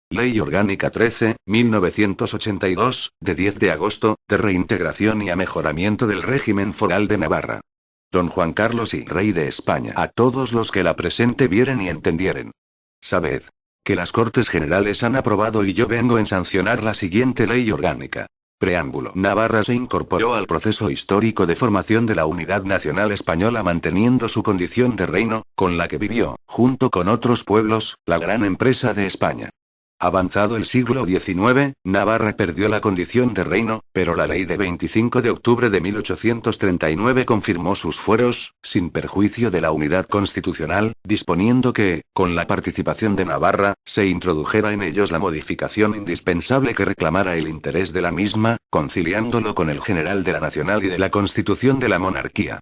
Ley Orgánica 13.1982, de 10 de agosto, de reintegración y amejoramiento del régimen foral de Navarra. Don Juan Carlos y Rey de España, a todos los que la presente vieren y entendieren. Sabed que las Cortes Generales han aprobado y yo vengo en sancionar la siguiente ley orgánica. Preámbulo. Navarra se incorporó al proceso histórico de formación de la unidad nacional española manteniendo su condición de reino, con la que vivió, junto con otros pueblos, la gran empresa de España. Avanzado el siglo XIX, Navarra perdió la condición de reino, pero la ley de 25 de octubre de 1839 confirmó sus fueros, sin perjuicio de la unidad constitucional, disponiendo que, con la participación de Navarra, se introdujera en ellos la modificación indispensable que reclamara el interés de la misma, conciliándolo con el general de la nacional y de la constitución de la monarquía.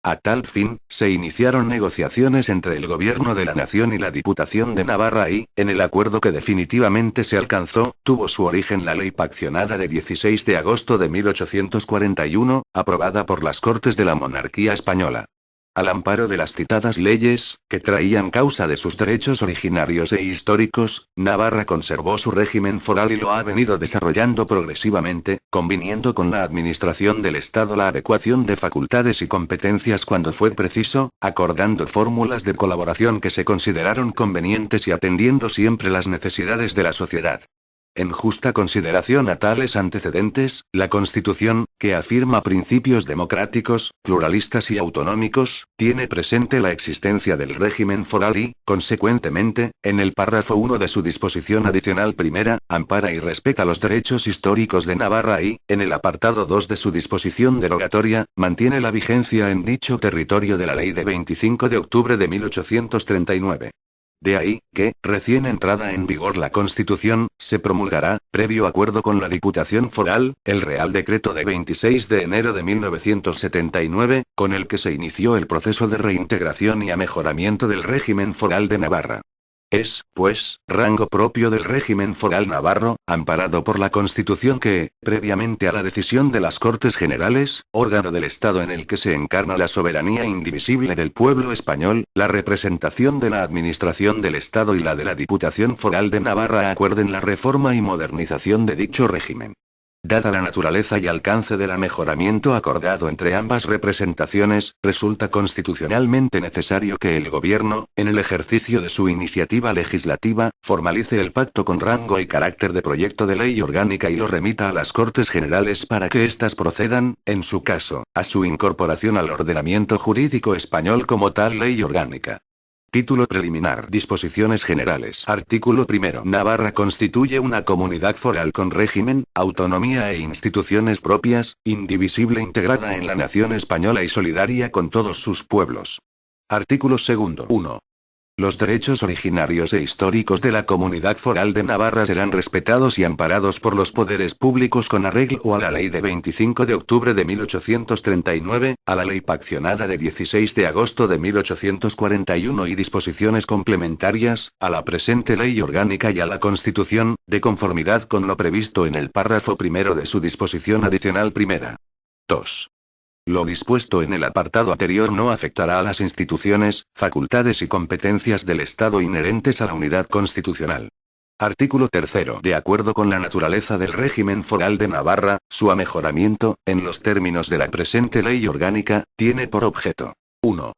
A tal fin, se iniciaron negociaciones entre el Gobierno de la Nación y la Diputación de Navarra y, en el acuerdo que definitivamente se alcanzó, tuvo su origen la ley paccionada de 16 de agosto de 1841, aprobada por las Cortes de la Monarquía Española. Al amparo de las citadas leyes, que traían causa de sus derechos originarios e históricos, Navarra conservó su régimen foral y lo ha venido desarrollando progresivamente, conviniendo con la administración del Estado la adecuación de facultades y competencias cuando fue preciso, acordando fórmulas de colaboración que se consideraron convenientes y atendiendo siempre las necesidades de la sociedad. En justa consideración a tales antecedentes, la Constitución, que afirma principios democráticos, pluralistas y autonómicos, tiene presente la existencia del régimen foral y, consecuentemente, en el párrafo 1 de su disposición adicional primera, ampara y respeta los derechos históricos de Navarra y, en el apartado 2 de su disposición derogatoria, mantiene la vigencia en dicho territorio de la ley de 25 de octubre de 1839. De ahí, que, recién entrada en vigor la Constitución, se promulgará, previo acuerdo con la Diputación Foral, el Real Decreto de 26 de enero de 1979, con el que se inició el proceso de reintegración y amejoramiento del régimen foral de Navarra. Es, pues, rango propio del régimen foral navarro, amparado por la Constitución que, previamente a la decisión de las Cortes Generales, órgano del Estado en el que se encarna la soberanía indivisible del pueblo español, la representación de la Administración del Estado y la de la Diputación Foral de Navarra acuerden la reforma y modernización de dicho régimen. Dada la naturaleza y alcance del mejoramiento acordado entre ambas representaciones, resulta constitucionalmente necesario que el Gobierno, en el ejercicio de su iniciativa legislativa, formalice el pacto con rango y carácter de proyecto de ley orgánica y lo remita a las Cortes Generales para que éstas procedan, en su caso, a su incorporación al ordenamiento jurídico español como tal ley orgánica. Título preliminar. Disposiciones generales. Artículo 1. Navarra constituye una comunidad foral con régimen, autonomía e instituciones propias, indivisible integrada en la nación española y solidaria con todos sus pueblos. Artículo 2. 1. Los derechos originarios e históricos de la comunidad foral de Navarra serán respetados y amparados por los poderes públicos con arreglo a la ley de 25 de octubre de 1839, a la ley paccionada de 16 de agosto de 1841 y disposiciones complementarias, a la presente ley orgánica y a la Constitución, de conformidad con lo previsto en el párrafo primero de su disposición adicional primera. 2. Lo dispuesto en el apartado anterior no afectará a las instituciones, facultades y competencias del Estado inherentes a la unidad constitucional. Artículo 3. De acuerdo con la naturaleza del régimen foral de Navarra, su amejoramiento, en los términos de la presente ley orgánica, tiene por objeto: 1.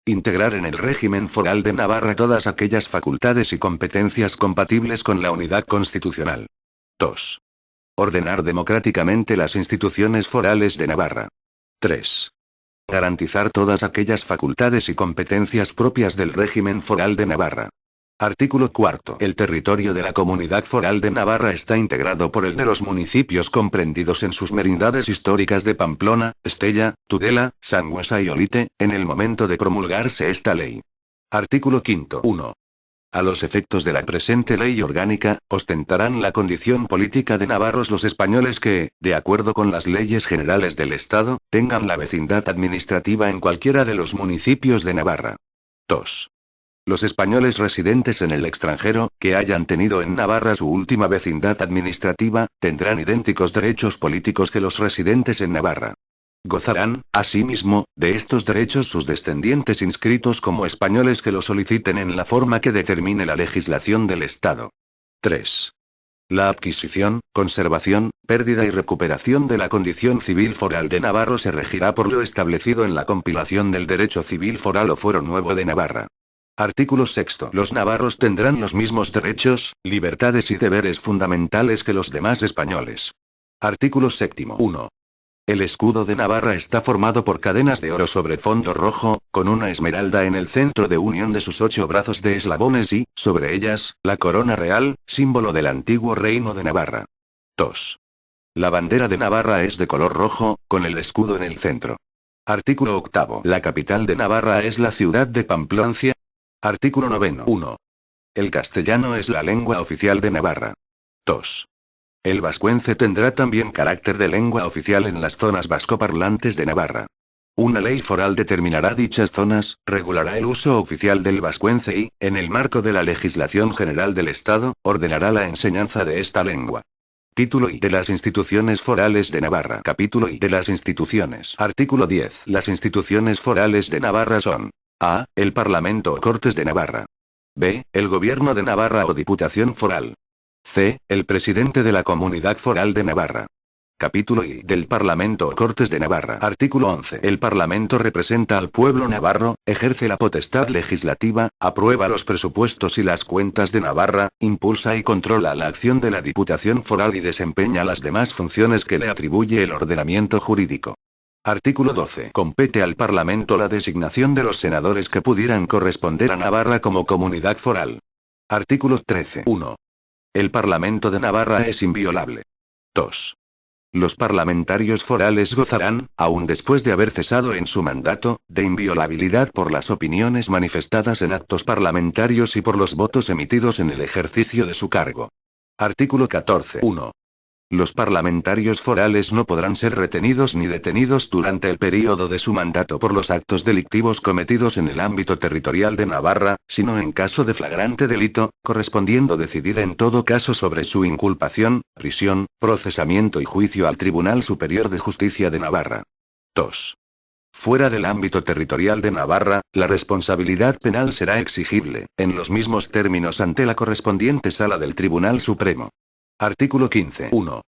Integrar en el régimen foral de Navarra todas aquellas facultades y competencias compatibles con la unidad constitucional. 2. Ordenar democráticamente las instituciones forales de Navarra. 3. Garantizar todas aquellas facultades y competencias propias del régimen foral de Navarra. Artículo 4. El territorio de la Comunidad Foral de Navarra está integrado por el de los municipios comprendidos en sus merindades históricas de Pamplona, Estella, Tudela, Sangüesa y Olite, en el momento de promulgarse esta ley. Artículo 5. 1. A los efectos de la presente ley orgánica, ostentarán la condición política de navarros los españoles que, de acuerdo con las leyes generales del Estado, tengan la vecindad administrativa en cualquiera de los municipios de Navarra. 2. Los españoles residentes en el extranjero, que hayan tenido en Navarra su última vecindad administrativa, tendrán idénticos derechos políticos que los residentes en Navarra. Gozarán, asimismo, de estos derechos sus descendientes inscritos como españoles que lo soliciten en la forma que determine la legislación del Estado. 3. La adquisición, conservación, pérdida y recuperación de la condición civil foral de Navarro se regirá por lo establecido en la compilación del Derecho Civil Foral o Fuero Nuevo de Navarra. Artículo 6. Los navarros tendrán los mismos derechos, libertades y deberes fundamentales que los demás españoles. Artículo 7. 1. El escudo de Navarra está formado por cadenas de oro sobre fondo rojo, con una esmeralda en el centro de unión de sus 8 brazos de eslabones y, sobre ellas, la corona real, símbolo del antiguo reino de Navarra. 2. La bandera de Navarra es de color rojo, con el escudo en el centro. Artículo 8. La capital de Navarra es la ciudad de Pamplancia. Artículo 9. 1. El castellano es la lengua oficial de Navarra. 2. El vascuence tendrá también carácter de lengua oficial en las zonas vascoparlantes de Navarra. Una ley foral determinará dichas zonas, regulará el uso oficial del vascuence y, en el marco de la legislación general del Estado, ordenará la enseñanza de esta lengua. Título I de las instituciones forales de Navarra. Capítulo I de las instituciones. Artículo 10. Las instituciones forales de Navarra son: A. El Parlamento o Cortes de Navarra. B. El Gobierno de Navarra o Diputación Foral. C. El presidente de la Comunidad Foral de Navarra. Capítulo I del Parlamento o Cortes de Navarra. Artículo 11. El Parlamento representa al pueblo navarro, ejerce la potestad legislativa, aprueba los presupuestos y las cuentas de Navarra, impulsa y controla la acción de la Diputación Foral y desempeña las demás funciones que le atribuye el ordenamiento jurídico. Artículo 12. Compete al Parlamento la designación de los senadores que pudieran corresponder a Navarra como comunidad foral. Artículo 13. 1. El Parlamento de Navarra es inviolable. 2. Los parlamentarios forales gozarán, aun después de haber cesado en su mandato, de inviolabilidad por las opiniones manifestadas en actos parlamentarios y por los votos emitidos en el ejercicio de su cargo. Artículo 14. 1. Los parlamentarios forales no podrán ser retenidos ni detenidos durante el período de su mandato por los actos delictivos cometidos en el ámbito territorial de Navarra, sino en caso de flagrante delito, correspondiendo decidir en todo caso sobre su inculpación, prisión, procesamiento y juicio al Tribunal Superior de Justicia de Navarra. 2. Fuera del ámbito territorial de Navarra, la responsabilidad penal será exigible, en los mismos términos ante la correspondiente Sala del Tribunal Supremo. Artículo 15. 1.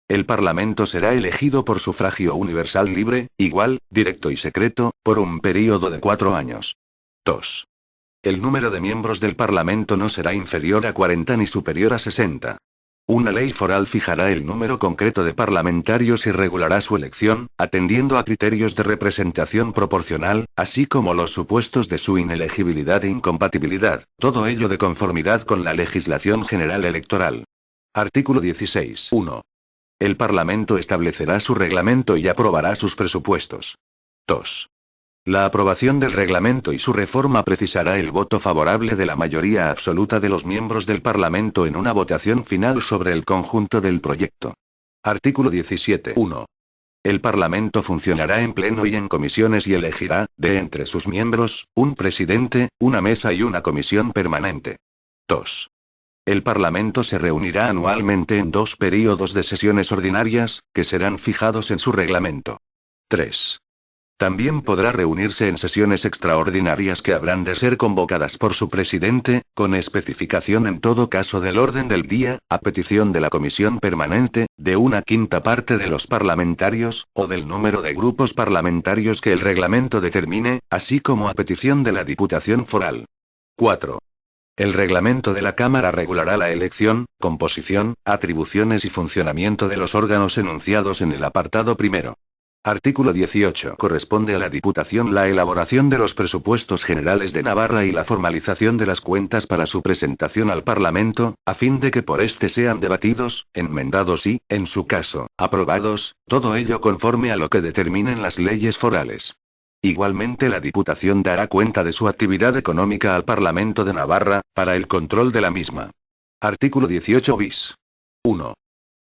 El Parlamento será elegido por sufragio universal libre, igual, directo y secreto, por un período de 4 años. 2. El número de miembros del Parlamento no será inferior a 40 ni superior a 60. Una ley foral fijará el número concreto de parlamentarios y regulará su elección, atendiendo a criterios de representación proporcional, así como los supuestos de su inelegibilidad e incompatibilidad, todo ello de conformidad con la legislación general electoral. Artículo 16. 1. El Parlamento establecerá su reglamento y aprobará sus presupuestos. 2. La aprobación del reglamento y su reforma precisará el voto favorable de la mayoría absoluta de los miembros del Parlamento en una votación final sobre el conjunto del proyecto. Artículo 17. 1. El Parlamento funcionará en pleno y en comisiones y elegirá, de entre sus miembros, un presidente, una mesa y una comisión permanente. 2. El Parlamento se reunirá anualmente en 2 períodos de sesiones ordinarias, que serán fijados en su reglamento. 3. También podrá reunirse en sesiones extraordinarias que habrán de ser convocadas por su presidente, con especificación en todo caso del orden del día, a petición de la comisión permanente, de 1/5 parte de los parlamentarios, o del número de grupos parlamentarios que el reglamento determine, así como a petición de la Diputación Foral. 4. El reglamento de la Cámara regulará la elección, composición, atribuciones y funcionamiento de los órganos enunciados en el apartado primero. Artículo 18. Corresponde a la Diputación la elaboración de los presupuestos generales de Navarra y la formalización de las cuentas para su presentación al Parlamento, a fin de que por este sean debatidos, enmendados y, en su caso, aprobados, todo ello conforme a lo que determinen las leyes forales. Igualmente la Diputación dará cuenta de su actividad económica al Parlamento de Navarra, para el control de la misma. Artículo 18 bis. 1.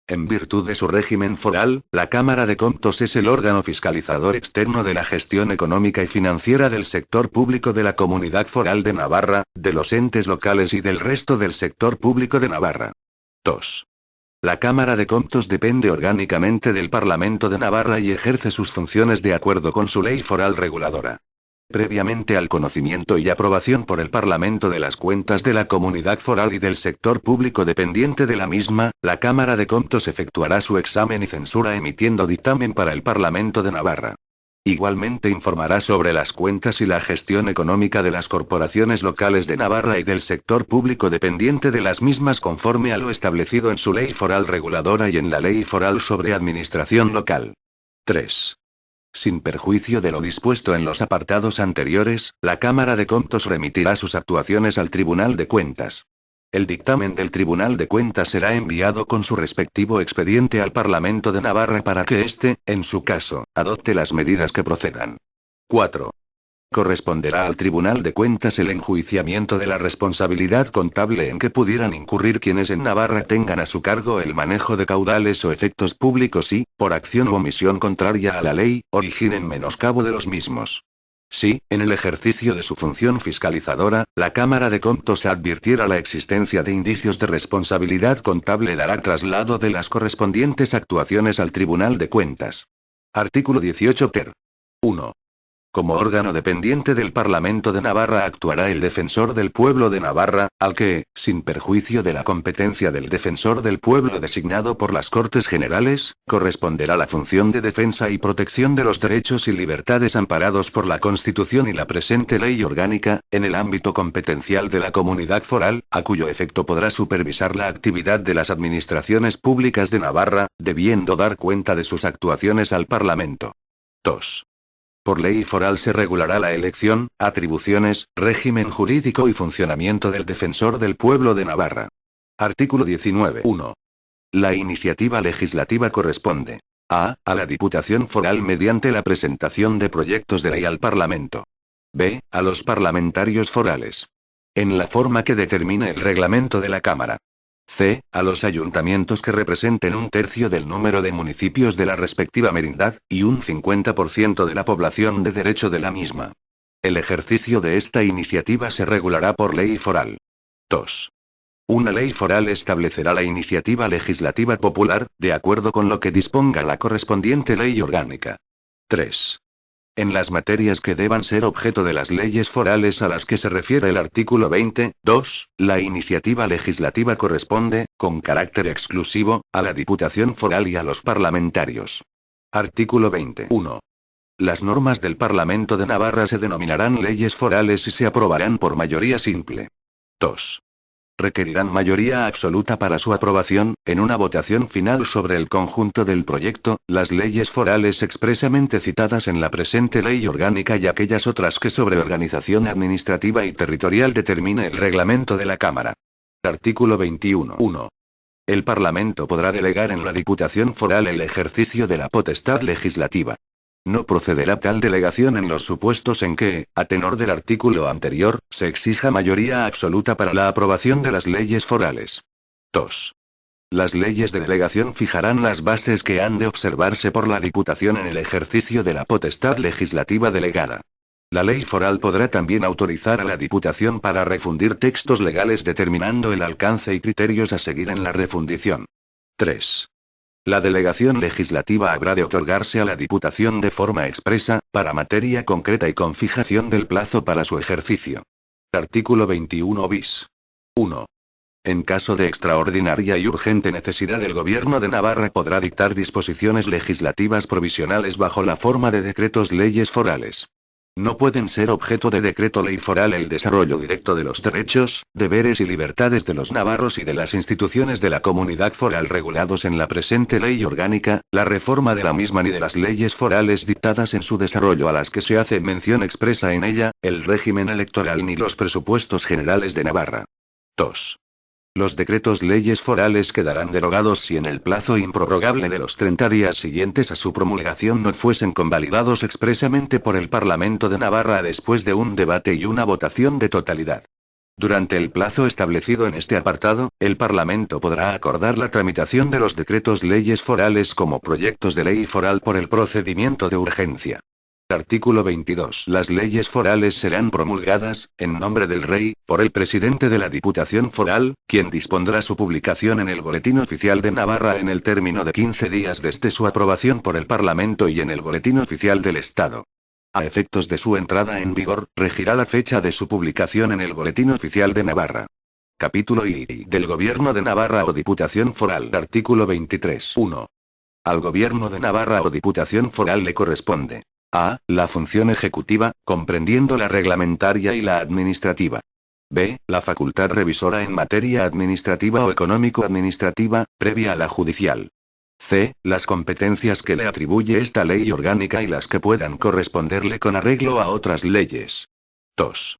En virtud de su régimen foral, la Cámara de Comptos es el órgano fiscalizador externo de la gestión económica y financiera del sector público de la Comunidad Foral de Navarra, de los entes locales y del resto del sector público de Navarra. 2. La Cámara de Comptos depende orgánicamente del Parlamento de Navarra y ejerce sus funciones de acuerdo con su ley foral reguladora. Previamente al conocimiento y aprobación por el Parlamento de las cuentas de la comunidad foral y del sector público dependiente de la misma, la Cámara de Comptos efectuará su examen y censura emitiendo dictamen para el Parlamento de Navarra. Igualmente informará sobre las cuentas y la gestión económica de las corporaciones locales de Navarra y del sector público dependiente de las mismas conforme a lo establecido en su ley foral reguladora y en la ley foral sobre administración local. 3. Sin perjuicio de lo dispuesto en los apartados anteriores, la Cámara de Comptos remitirá sus actuaciones al Tribunal de Cuentas. El dictamen del Tribunal de Cuentas será enviado con su respectivo expediente al Parlamento de Navarra para que éste, en su caso, adopte las medidas que procedan. 4. Corresponderá al Tribunal de Cuentas el enjuiciamiento de la responsabilidad contable en que pudieran incurrir quienes en Navarra tengan a su cargo el manejo de caudales o efectos públicos y, por acción u omisión contraria a la ley, originen menoscabo de los mismos. Si, en el ejercicio de su función fiscalizadora, la Cámara de Comptos advirtiera la existencia de indicios de responsabilidad contable, dará traslado de las correspondientes actuaciones al Tribunal de Cuentas. Artículo 18 ter. 1. Como órgano dependiente del Parlamento de Navarra actuará el Defensor del Pueblo de Navarra, al que, sin perjuicio de la competencia del Defensor del Pueblo designado por las Cortes Generales, corresponderá la función de defensa y protección de los derechos y libertades amparados por la Constitución y la presente Ley Orgánica, en el ámbito competencial de la Comunidad Foral, a cuyo efecto podrá supervisar la actividad de las administraciones públicas de Navarra, debiendo dar cuenta de sus actuaciones al Parlamento. 2. Por ley foral se regulará la elección, atribuciones, régimen jurídico y funcionamiento del Defensor del Pueblo de Navarra. Artículo 19. 1. La iniciativa legislativa corresponde a la Diputación Foral mediante la presentación de proyectos de ley al Parlamento. b. A los parlamentarios forales. En la forma que determine el reglamento de la Cámara. c. A los ayuntamientos que representen un tercio del número de municipios de la respectiva merindad, y un 50% de la población de derecho de la misma. El ejercicio de esta iniciativa se regulará por ley foral. 2. Una ley foral establecerá la iniciativa legislativa popular, de acuerdo con lo que disponga la correspondiente ley orgánica. 3. En las materias que deban ser objeto de las leyes forales a las que se refiere el artículo 20, 2, la iniciativa legislativa corresponde, con carácter exclusivo, a la Diputación Foral y a los parlamentarios. Artículo 20. 1. Las normas del Parlamento de Navarra se denominarán leyes forales y se aprobarán por mayoría simple. 2. Requerirán mayoría absoluta para su aprobación, en una votación final sobre el conjunto del proyecto, las leyes forales expresamente citadas en la presente ley orgánica y aquellas otras que sobre organización administrativa y territorial determine el reglamento de la Cámara. Artículo 21. 1. El Parlamento podrá delegar en la Diputación Foral el ejercicio de la potestad legislativa. No procederá tal delegación en los supuestos en que, a tenor del artículo anterior, se exija mayoría absoluta para la aprobación de las leyes forales. 2. Las leyes de delegación fijarán las bases que han de observarse por la Diputación en el ejercicio de la potestad legislativa delegada. La ley foral podrá también autorizar a la Diputación para refundir textos legales determinando el alcance y criterios a seguir en la refundición. 3. La delegación legislativa habrá de otorgarse a la Diputación de forma expresa, para materia concreta y con fijación del plazo para su ejercicio. Artículo 21 bis. 1. En caso de extraordinaria y urgente necesidad el Gobierno de Navarra podrá dictar disposiciones legislativas provisionales bajo la forma de decretos leyes forales. No pueden ser objeto de decreto ley foral el desarrollo directo de los derechos, deberes y libertades de los navarros y de las instituciones de la comunidad foral regulados en la presente ley orgánica, la reforma de la misma ni de las leyes forales dictadas en su desarrollo a las que se hace mención expresa en ella, el régimen electoral ni los presupuestos generales de Navarra. 2. Los decretos leyes forales quedarán derogados si en el plazo improrrogable de los 30 días siguientes a su promulgación no fuesen convalidados expresamente por el Parlamento de Navarra después de un debate y una votación de totalidad. Durante el plazo establecido en este apartado, el Parlamento podrá acordar la tramitación de los decretos leyes forales como proyectos de ley foral por el procedimiento de urgencia. Artículo 22. Las leyes forales serán promulgadas, en nombre del Rey, por el presidente de la Diputación Foral, quien dispondrá su publicación en el Boletín Oficial de Navarra en el término de 15 días desde su aprobación por el Parlamento y en el Boletín Oficial del Estado. A efectos de su entrada en vigor, regirá la fecha de su publicación en el Boletín Oficial de Navarra. Capítulo I del Gobierno de Navarra o Diputación Foral. Artículo 23. 1. Al Gobierno de Navarra o Diputación Foral le corresponde: a. La función ejecutiva, comprendiendo la reglamentaria y la administrativa. b. La facultad revisora en materia administrativa o económico-administrativa, previa a la judicial. c. Las competencias que le atribuye esta ley orgánica y las que puedan corresponderle con arreglo a otras leyes. 2.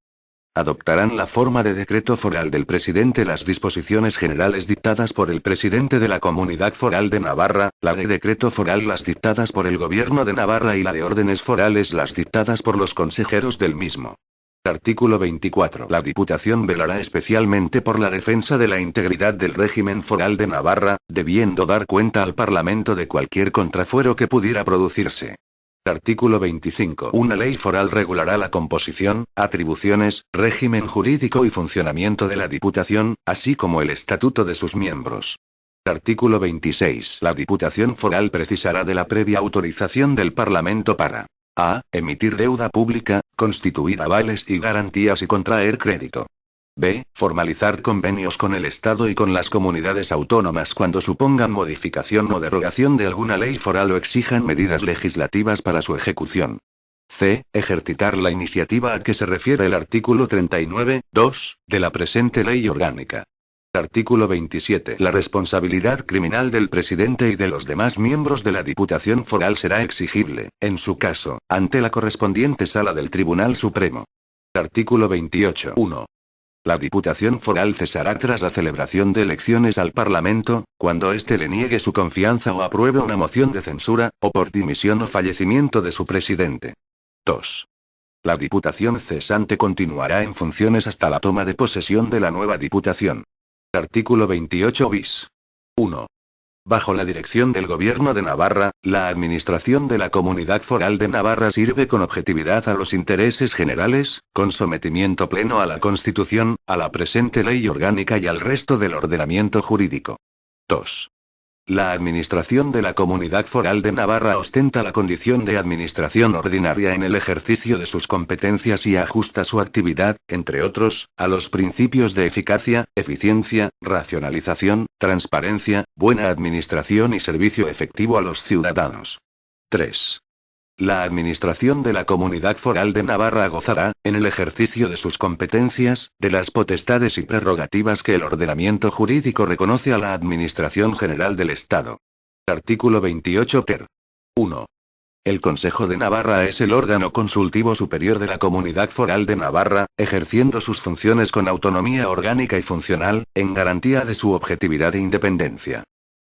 Adoptarán la forma de decreto foral del presidente las disposiciones generales dictadas por el presidente de la Comunidad Foral de Navarra, la de decreto foral las dictadas por el Gobierno de Navarra y la de órdenes forales las dictadas por los consejeros del mismo. Artículo 24. La Diputación velará especialmente por la defensa de la integridad del régimen foral de Navarra, debiendo dar cuenta al Parlamento de cualquier contrafuero que pudiera producirse. Artículo 25. Una ley foral regulará la composición, atribuciones, régimen jurídico y funcionamiento de la Diputación, así como el estatuto de sus miembros. Artículo 26. La Diputación Foral precisará de la previa autorización del Parlamento para: a. Emitir deuda pública, constituir avales y garantías y contraer crédito. b. Formalizar convenios con el Estado y con las comunidades autónomas cuando supongan modificación o derogación de alguna ley foral o exijan medidas legislativas para su ejecución. c. Ejercitar la iniciativa a que se refiere el artículo 39, 2, de la presente ley orgánica. Artículo 27. La responsabilidad criminal del presidente y de los demás miembros de la Diputación Foral será exigible, en su caso, ante la correspondiente sala del Tribunal Supremo. Artículo 28. 1. La Diputación Foral cesará tras la celebración de elecciones al Parlamento, cuando éste le niegue su confianza o apruebe una moción de censura, o por dimisión o fallecimiento de su presidente. 2. La Diputación cesante continuará en funciones hasta la toma de posesión de la nueva Diputación. Artículo 28 bis. 1. Bajo la dirección del Gobierno de Navarra, la administración de la Comunidad Foral de Navarra sirve con objetividad a los intereses generales, con sometimiento pleno a la Constitución, a la presente ley orgánica y al resto del ordenamiento jurídico. 2. La administración de la Comunidad Foral de Navarra ostenta la condición de administración ordinaria en el ejercicio de sus competencias y ajusta su actividad, entre otros, a los principios de eficacia, eficiencia, racionalización, transparencia, buena administración y servicio efectivo a los ciudadanos. 3. La administración de la Comunidad Foral de Navarra gozará, en el ejercicio de sus competencias, de las potestades y prerrogativas que el ordenamiento jurídico reconoce a la Administración General del Estado. Artículo 28 ter. 1. El Consejo de Navarra es el órgano consultivo superior de la Comunidad Foral de Navarra, ejerciendo sus funciones con autonomía orgánica y funcional, en garantía de su objetividad e independencia.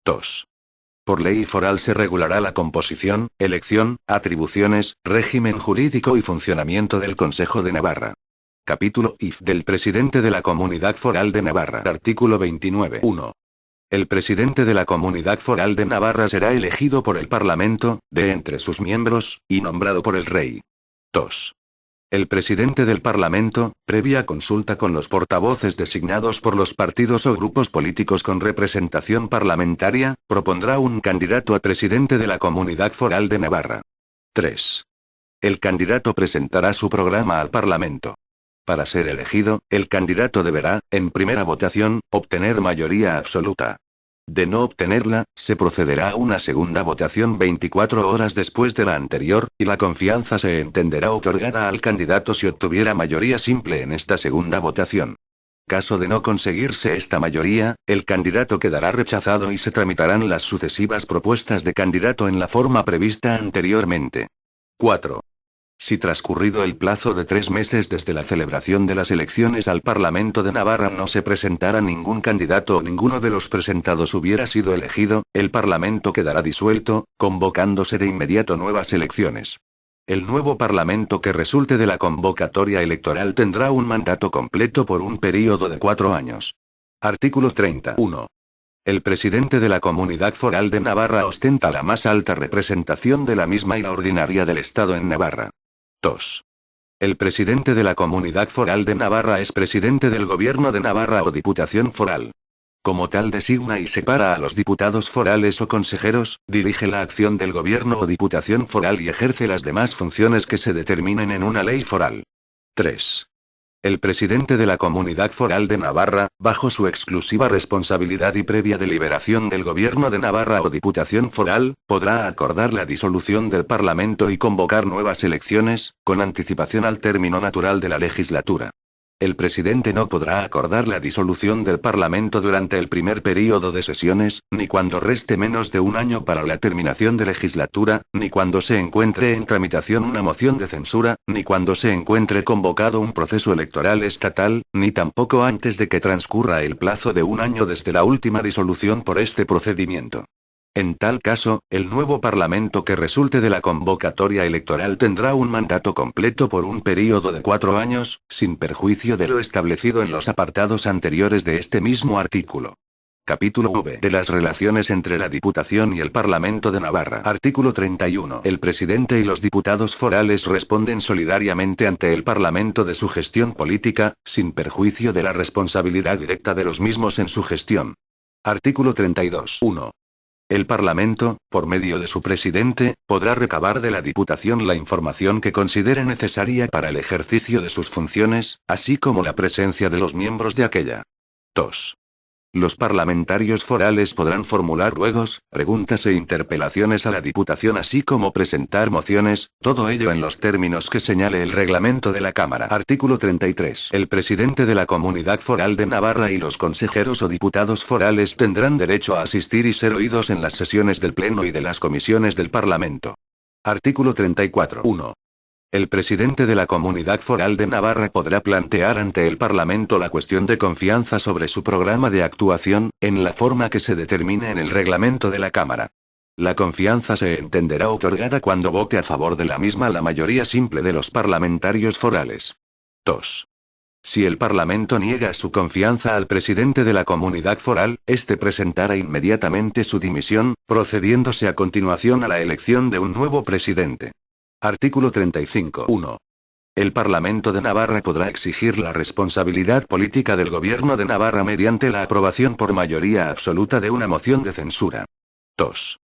2. Por ley foral se regulará la composición, elección, atribuciones, régimen jurídico y funcionamiento del Consejo de Navarra. Capítulo I del presidente de la Comunidad Foral de Navarra. Artículo 29. 1. El presidente de la Comunidad Foral de Navarra será elegido por el Parlamento, de entre sus miembros, y nombrado por el Rey. 2. El presidente del Parlamento, previa consulta con los portavoces designados por los partidos o grupos políticos con representación parlamentaria, propondrá un candidato a presidente de la Comunidad Foral de Navarra. 3. El candidato presentará su programa al Parlamento. Para ser elegido, el candidato deberá, en primera votación, obtener mayoría absoluta. De no obtenerla, se procederá a una segunda votación 24 horas después de la anterior, y la confianza se entenderá otorgada al candidato si obtuviera mayoría simple en esta segunda votación. Caso de no conseguirse esta mayoría, el candidato quedará rechazado y se tramitarán las sucesivas propuestas de candidato en la forma prevista anteriormente. 4. Si transcurrido el plazo de 3 meses desde la celebración de las elecciones al Parlamento de Navarra no se presentara ningún candidato o ninguno de los presentados hubiera sido elegido, el Parlamento quedará disuelto, convocándose de inmediato nuevas elecciones. El nuevo Parlamento que resulte de la convocatoria electoral tendrá un mandato completo por un período de 4 años. Artículo 30. 1. El presidente de la Comunidad Foral de Navarra ostenta la más alta representación de la misma y la ordinaria del Estado en Navarra. 2. El presidente de la Comunidad Foral de Navarra es presidente del Gobierno de Navarra o Diputación Foral. Como tal designa y separa a los diputados forales o consejeros, dirige la acción del gobierno o diputación foral y ejerce las demás funciones que se determinen en una ley foral. 3. El presidente de la Comunidad Foral de Navarra, bajo su exclusiva responsabilidad y previa deliberación del Gobierno de Navarra o Diputación Foral, podrá acordar la disolución del Parlamento y convocar nuevas elecciones, con anticipación al término natural de la legislatura. El presidente no podrá acordar la disolución del Parlamento durante el primer período de sesiones, ni cuando reste menos de un año para la terminación de legislatura, ni cuando se encuentre en tramitación una moción de censura, ni cuando se encuentre convocado un proceso electoral estatal, ni tampoco antes de que transcurra el plazo de un año desde la última disolución por este procedimiento. En tal caso, el nuevo Parlamento que resulte de la convocatoria electoral tendrá un mandato completo por un período de 4 años, sin perjuicio de lo establecido en los apartados anteriores de este mismo artículo. Capítulo V. De las relaciones entre la Diputación y el Parlamento de Navarra. Artículo 31. El presidente y los diputados forales responden solidariamente ante el Parlamento de su gestión política, sin perjuicio de la responsabilidad directa de los mismos en su gestión. Artículo 32. 1. El Parlamento, por medio de su presidente, podrá recabar de la Diputación la información que considere necesaria para el ejercicio de sus funciones, así como la presencia de los miembros de aquella. 2. Los parlamentarios forales podrán formular ruegos, preguntas e interpelaciones a la Diputación así como presentar mociones, todo ello en los términos que señale el reglamento de la Cámara. Artículo 33. El presidente de la Comunidad Foral de Navarra y los consejeros o diputados forales tendrán derecho a asistir y ser oídos en las sesiones del Pleno y de las comisiones del Parlamento. Artículo 34. 1. El presidente de la Comunidad Foral de Navarra podrá plantear ante el Parlamento la cuestión de confianza sobre su programa de actuación, en la forma que se determine en el reglamento de la Cámara. La confianza se entenderá otorgada cuando vote a favor de la misma la mayoría simple de los parlamentarios forales. 2. Si el Parlamento niega su confianza al presidente de la Comunidad Foral, éste presentará inmediatamente su dimisión, procediéndose a continuación a la elección de un nuevo presidente. Artículo 35. 1. El Parlamento de Navarra podrá exigir la responsabilidad política del Gobierno de Navarra mediante la aprobación por mayoría absoluta de una moción de censura. 2.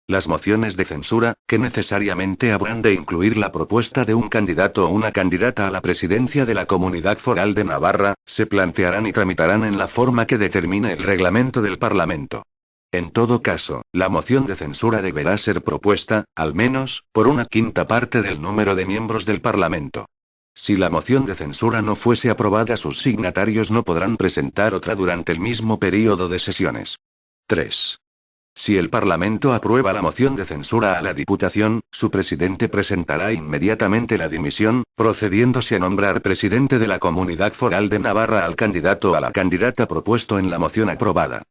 Las mociones de censura, que necesariamente habrán de incluir la propuesta de un candidato o una candidata a la presidencia de la Comunidad Foral de Navarra, se plantearán y tramitarán en la forma que determine el reglamento del Parlamento. En todo caso, la moción de censura deberá ser propuesta, al menos, por una quinta parte del número de miembros del Parlamento. Si la moción de censura no fuese aprobada, sus signatarios no podrán presentar otra durante el mismo período de sesiones. 3. Si el Parlamento aprueba la moción de censura a la Diputación, su presidente presentará inmediatamente la dimisión, procediéndose a nombrar presidente de la Comunidad Foral de Navarra al candidato o a la candidata propuesto en la moción aprobada.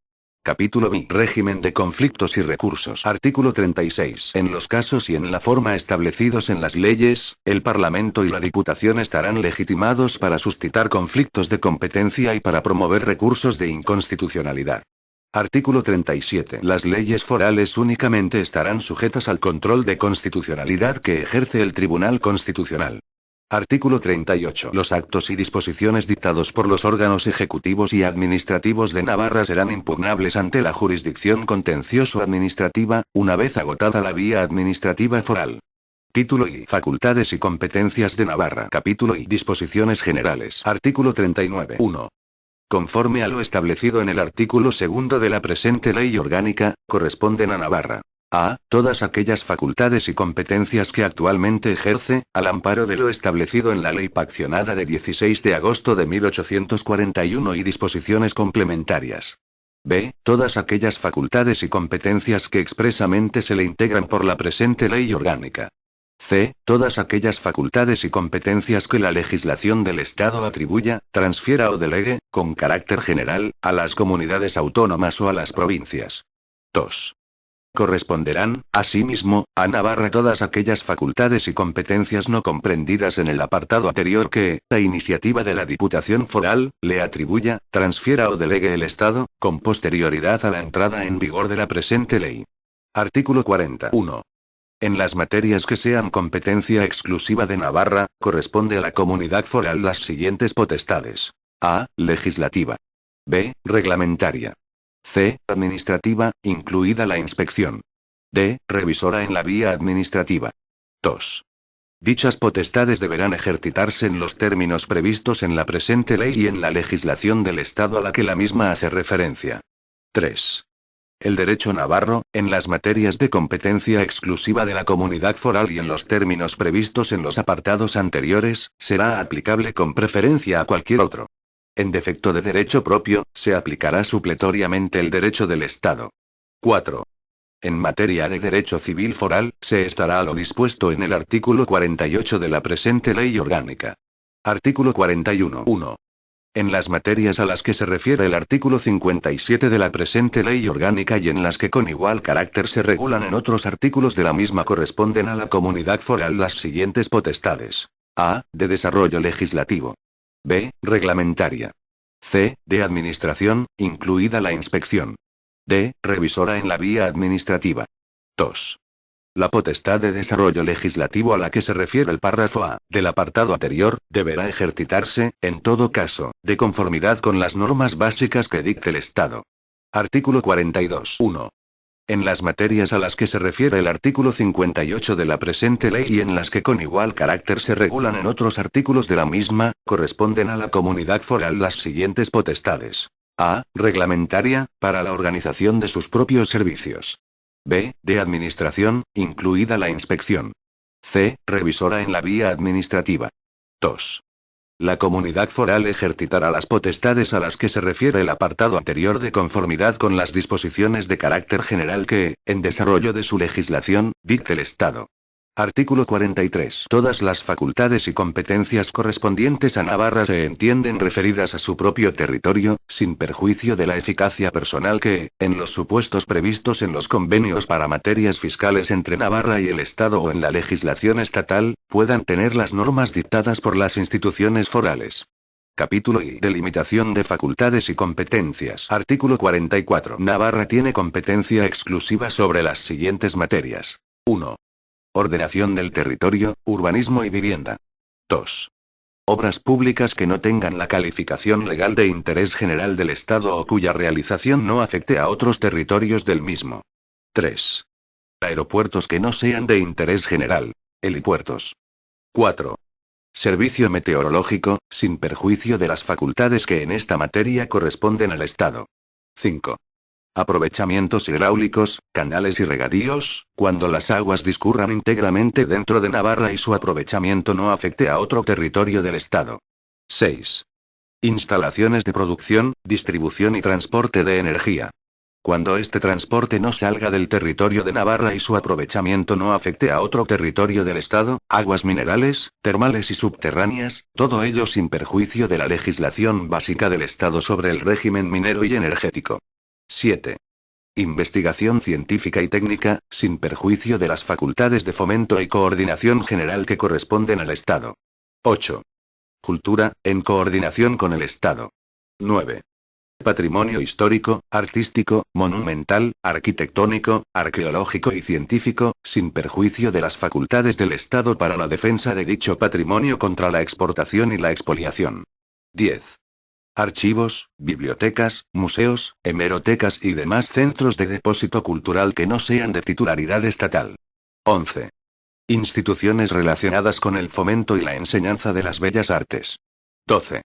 Capítulo B. Régimen de conflictos y recursos. Artículo 36. En los casos y en la forma establecidos en las leyes, el Parlamento y la Diputación estarán legitimados para suscitar conflictos de competencia y para promover recursos de inconstitucionalidad. Artículo 37. Las leyes forales únicamente estarán sujetas al control de constitucionalidad que ejerce el Tribunal Constitucional. Artículo 38. Los actos y disposiciones dictados por los órganos ejecutivos y administrativos de Navarra serán impugnables ante la jurisdicción contencioso-administrativa, una vez agotada la vía administrativa foral. Título I. Facultades y competencias de Navarra. Capítulo I. Disposiciones generales. Artículo 39. 1. Conforme a lo establecido en el artículo 2 de la presente ley orgánica, corresponden a Navarra. A. Todas aquellas facultades y competencias que actualmente ejerce, al amparo de lo establecido en la Ley Paccionada de 16 de agosto de 1841 y disposiciones complementarias. B. Todas aquellas facultades y competencias que expresamente se le integran por la presente Ley Orgánica. C. Todas aquellas facultades y competencias que la legislación del Estado atribuya, transfiera o delegue, con carácter general, a las comunidades autónomas o a las provincias. 2. Corresponderán, asimismo, a Navarra todas aquellas facultades y competencias no comprendidas en el apartado anterior que, a iniciativa de la Diputación Foral, le atribuya, transfiera o delegue el Estado, con posterioridad a la entrada en vigor de la presente ley. Artículo 40. 1. En las materias que sean competencia exclusiva de Navarra, corresponde a la Comunidad Foral las siguientes potestades. A. Legislativa. B. Reglamentaria. C. Administrativa, incluida la inspección. D. Revisora en la vía administrativa. 2. Dichas potestades deberán ejercitarse en los términos previstos en la presente ley y en la legislación del Estado a la que la misma hace referencia. 3. El derecho navarro, en las materias de competencia exclusiva de la comunidad foral y en los términos previstos en los apartados anteriores, será aplicable con preferencia a cualquier otro. En defecto de derecho propio, se aplicará supletoriamente el derecho del Estado. 4. En materia de derecho civil foral, se estará a lo dispuesto en el artículo 48 de la presente ley orgánica. Artículo 41. 1. En las materias a las que se refiere el artículo 57 de la presente ley orgánica y en las que con igual carácter se regulan en otros artículos de la misma corresponden a la comunidad foral las siguientes potestades. A. De desarrollo legislativo. B. Reglamentaria. C. De administración, incluida la inspección. D. Revisora en la vía administrativa. 2. La potestad de desarrollo legislativo a la que se refiere el párrafo A del apartado anterior, deberá ejercitarse, en todo caso, de conformidad con las normas básicas que dicte el Estado. Artículo 42. 1. En las materias a las que se refiere el artículo 58 de la presente ley y en las que con igual carácter se regulan en otros artículos de la misma, corresponden a la comunidad foral las siguientes potestades. A. Reglamentaria, para la organización de sus propios servicios. B. De administración, incluida la inspección. C. Revisora en la vía administrativa. 2. La comunidad foral ejercitará las potestades a las que se refiere el apartado anterior de conformidad con las disposiciones de carácter general que, en desarrollo de su legislación, dicte el Estado. Artículo 43. Todas las facultades y competencias correspondientes a Navarra se entienden referidas a su propio territorio, sin perjuicio de la eficacia personal que, en los supuestos previstos en los convenios para materias fiscales entre Navarra y el Estado o en la legislación estatal, puedan tener las normas dictadas por las instituciones forales. Capítulo I. Delimitación de facultades y competencias. Artículo 44. Navarra tiene competencia exclusiva sobre las siguientes materias. 1. Ordenación del territorio, urbanismo y vivienda. 2. Obras públicas que no tengan la calificación legal de interés general del Estado o cuya realización no afecte a otros territorios del mismo. 3. Aeropuertos que no sean de interés general. Helipuertos. 4. Servicio meteorológico, sin perjuicio de las facultades que en esta materia corresponden al Estado. 5. Aprovechamientos hidráulicos, canales y regadíos, cuando las aguas discurran íntegramente dentro de Navarra y su aprovechamiento no afecte a otro territorio del Estado. 6. Instalaciones de producción, distribución y transporte de energía. Cuando este transporte no salga del territorio de Navarra y su aprovechamiento no afecte a otro territorio del Estado, aguas minerales, termales y subterráneas, todo ello sin perjuicio de la legislación básica del Estado sobre el régimen minero y energético. 7. Investigación científica y técnica, sin perjuicio de las facultades de fomento y coordinación general que corresponden al Estado. 8. Cultura, en coordinación con el Estado. 9. Patrimonio histórico, artístico, monumental, arquitectónico, arqueológico y científico, sin perjuicio de las facultades del Estado para la defensa de dicho patrimonio contra la exportación y la expoliación. 10. Archivos, bibliotecas, museos, hemerotecas y demás centros de depósito cultural que no sean de titularidad estatal. 11. Instituciones relacionadas con el fomento y la enseñanza de las bellas artes. 12.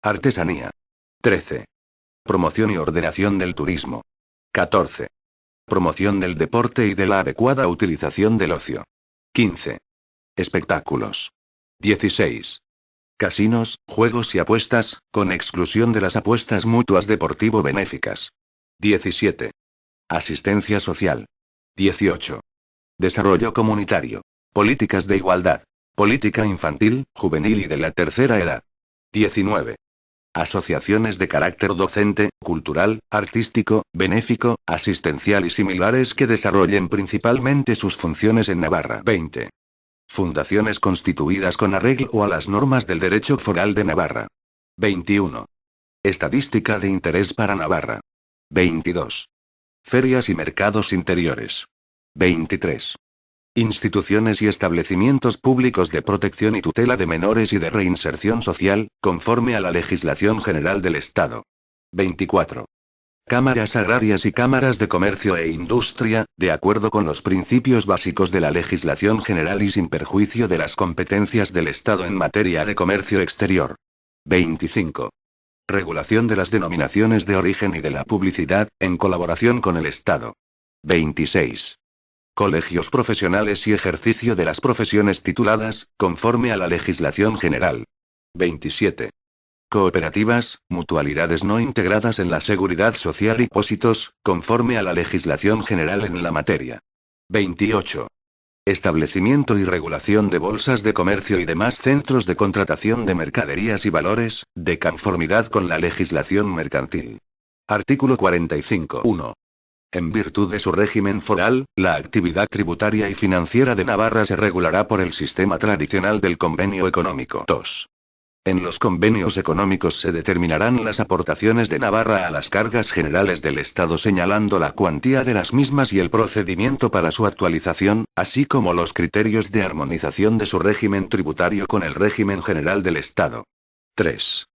Artesanía. 13. Promoción y ordenación del turismo. 14. Promoción del deporte y de la adecuada utilización del ocio. 15. Espectáculos. 16. Casinos, juegos y apuestas, con exclusión de las apuestas mutuas deportivo-benéficas. 17. Asistencia social. 18. Desarrollo comunitario. Políticas de igualdad. Política infantil, juvenil y de la tercera edad. 19. Asociaciones de carácter docente, cultural, artístico, benéfico, asistencial y similares que desarrollen principalmente sus funciones en Navarra. 20. Fundaciones constituidas con arreglo a las normas del derecho foral de Navarra. 21. Estadística de interés para Navarra. 22. Ferias y mercados interiores. 23. Instituciones y establecimientos públicos de protección y tutela de menores y de reinserción social, conforme a la legislación general del Estado. 24. Cámaras agrarias y cámaras de comercio e industria, de acuerdo con los principios básicos de la legislación general y sin perjuicio de las competencias del Estado en materia de comercio exterior. 25. Regulación de las denominaciones de origen y de la publicidad, en colaboración con el Estado. 26. Colegios profesionales y ejercicio de las profesiones tituladas, conforme a la legislación general. 27. Cooperativas, mutualidades no integradas en la seguridad social y depósitos, conforme a la legislación general en la materia. 28. Establecimiento y regulación de bolsas de comercio y demás centros de contratación de mercaderías y valores, de conformidad con la legislación mercantil. Artículo 45. 1. En virtud de su régimen foral, la actividad tributaria y financiera de Navarra se regulará por el sistema tradicional del convenio económico. 2. En los convenios económicos se determinarán las aportaciones de Navarra a las cargas generales del Estado señalando la cuantía de las mismas y el procedimiento para su actualización, así como los criterios de armonización de su régimen tributario con el régimen general del Estado. 3.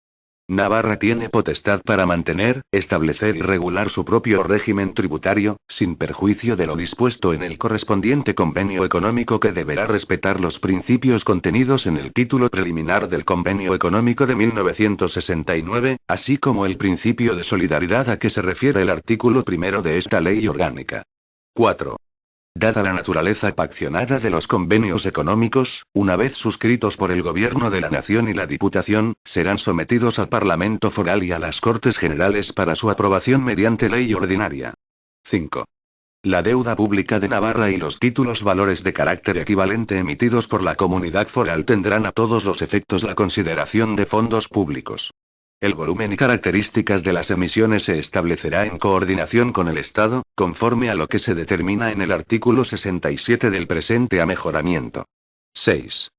Navarra tiene potestad para mantener, establecer y regular su propio régimen tributario, sin perjuicio de lo dispuesto en el correspondiente convenio económico que deberá respetar los principios contenidos en el título preliminar del Convenio Económico de 1969, así como el principio de solidaridad a que se refiere el artículo 1 de esta ley orgánica. 4. Dada la naturaleza paccionada de los convenios económicos, una vez suscritos por el Gobierno de la Nación y la Diputación, serán sometidos al Parlamento Foral y a las Cortes Generales para su aprobación mediante ley ordinaria. 5. La deuda pública de Navarra y los títulos valores de carácter equivalente emitidos por la Comunidad Foral tendrán a todos los efectos la consideración de fondos públicos. El volumen y características de las emisiones se establecerá en coordinación con el Estado, conforme a lo que se determina en el artículo 67 del presente amejoramiento. 6.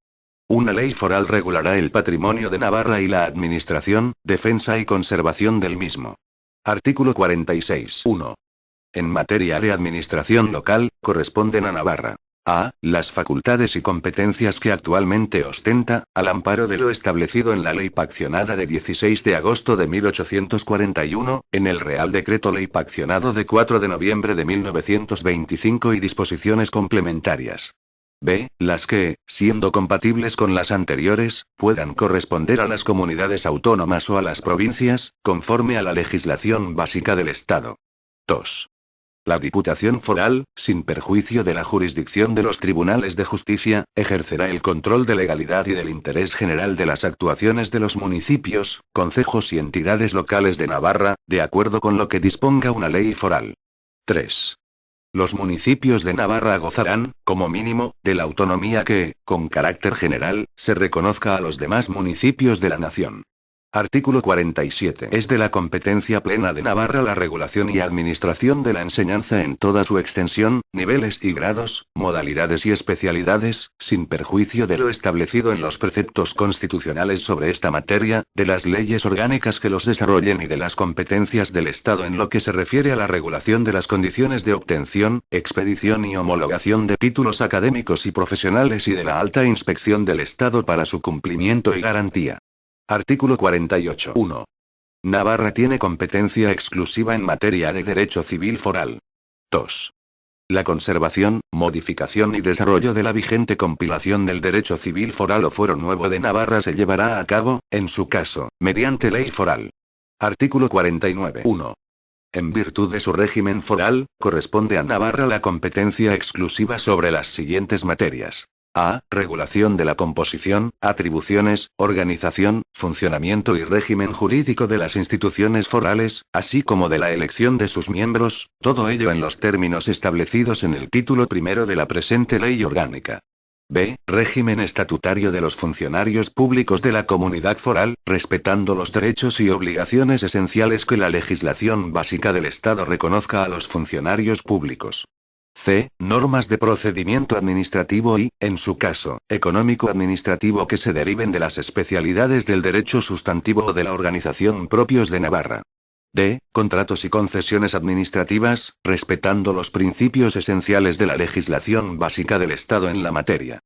Una ley foral regulará el patrimonio de Navarra y la administración, defensa y conservación del mismo. Artículo 46. 1. En materia de administración local, corresponden a Navarra. A. Las facultades y competencias que actualmente ostenta, al amparo de lo establecido en la Ley Paccionada de 16 de agosto de 1841, en el Real Decreto Ley Paccionado de 4 de noviembre de 1925 y disposiciones complementarias. B. Las que, siendo compatibles con las anteriores, puedan corresponder a las comunidades autónomas o a las provincias, conforme a la legislación básica del Estado. 2. La Diputación Foral, sin perjuicio de la jurisdicción de los tribunales de justicia, ejercerá el control de legalidad y del interés general de las actuaciones de los municipios, concejos y entidades locales de Navarra, de acuerdo con lo que disponga una ley foral. 3. Los municipios de Navarra gozarán, como mínimo, de la autonomía que, con carácter general, se reconozca a los demás municipios de la nación. Artículo 47. Es de la competencia plena de Navarra la regulación y administración de la enseñanza en toda su extensión, niveles y grados, modalidades y especialidades, sin perjuicio de lo establecido en los preceptos constitucionales sobre esta materia, de las leyes orgánicas que los desarrollen y de las competencias del Estado en lo que se refiere a la regulación de las condiciones de obtención, expedición y homologación de títulos académicos y profesionales y de la alta inspección del Estado para su cumplimiento y garantía. Artículo 48. 1. Navarra tiene competencia exclusiva en materia de derecho civil foral. 2. La conservación, modificación y desarrollo de la vigente compilación del derecho civil foral o fuero nuevo de Navarra se llevará a cabo, en su caso, mediante ley foral. Artículo 49. 1. En virtud de su régimen foral, corresponde a Navarra la competencia exclusiva sobre las siguientes materias. A. Regulación de la composición, atribuciones, organización, funcionamiento y régimen jurídico de las instituciones forales, así como de la elección de sus miembros, todo ello en los términos establecidos en el título primero de la presente ley orgánica. B. Régimen estatutario de los funcionarios públicos de la comunidad foral, respetando los derechos y obligaciones esenciales que la legislación básica del Estado reconozca a los funcionarios públicos. C. Normas de procedimiento administrativo y, en su caso, económico-administrativo que se deriven de las especialidades del derecho sustantivo o de la organización propios de Navarra. D. Contratos y concesiones administrativas, respetando los principios esenciales de la legislación básica del Estado en la materia.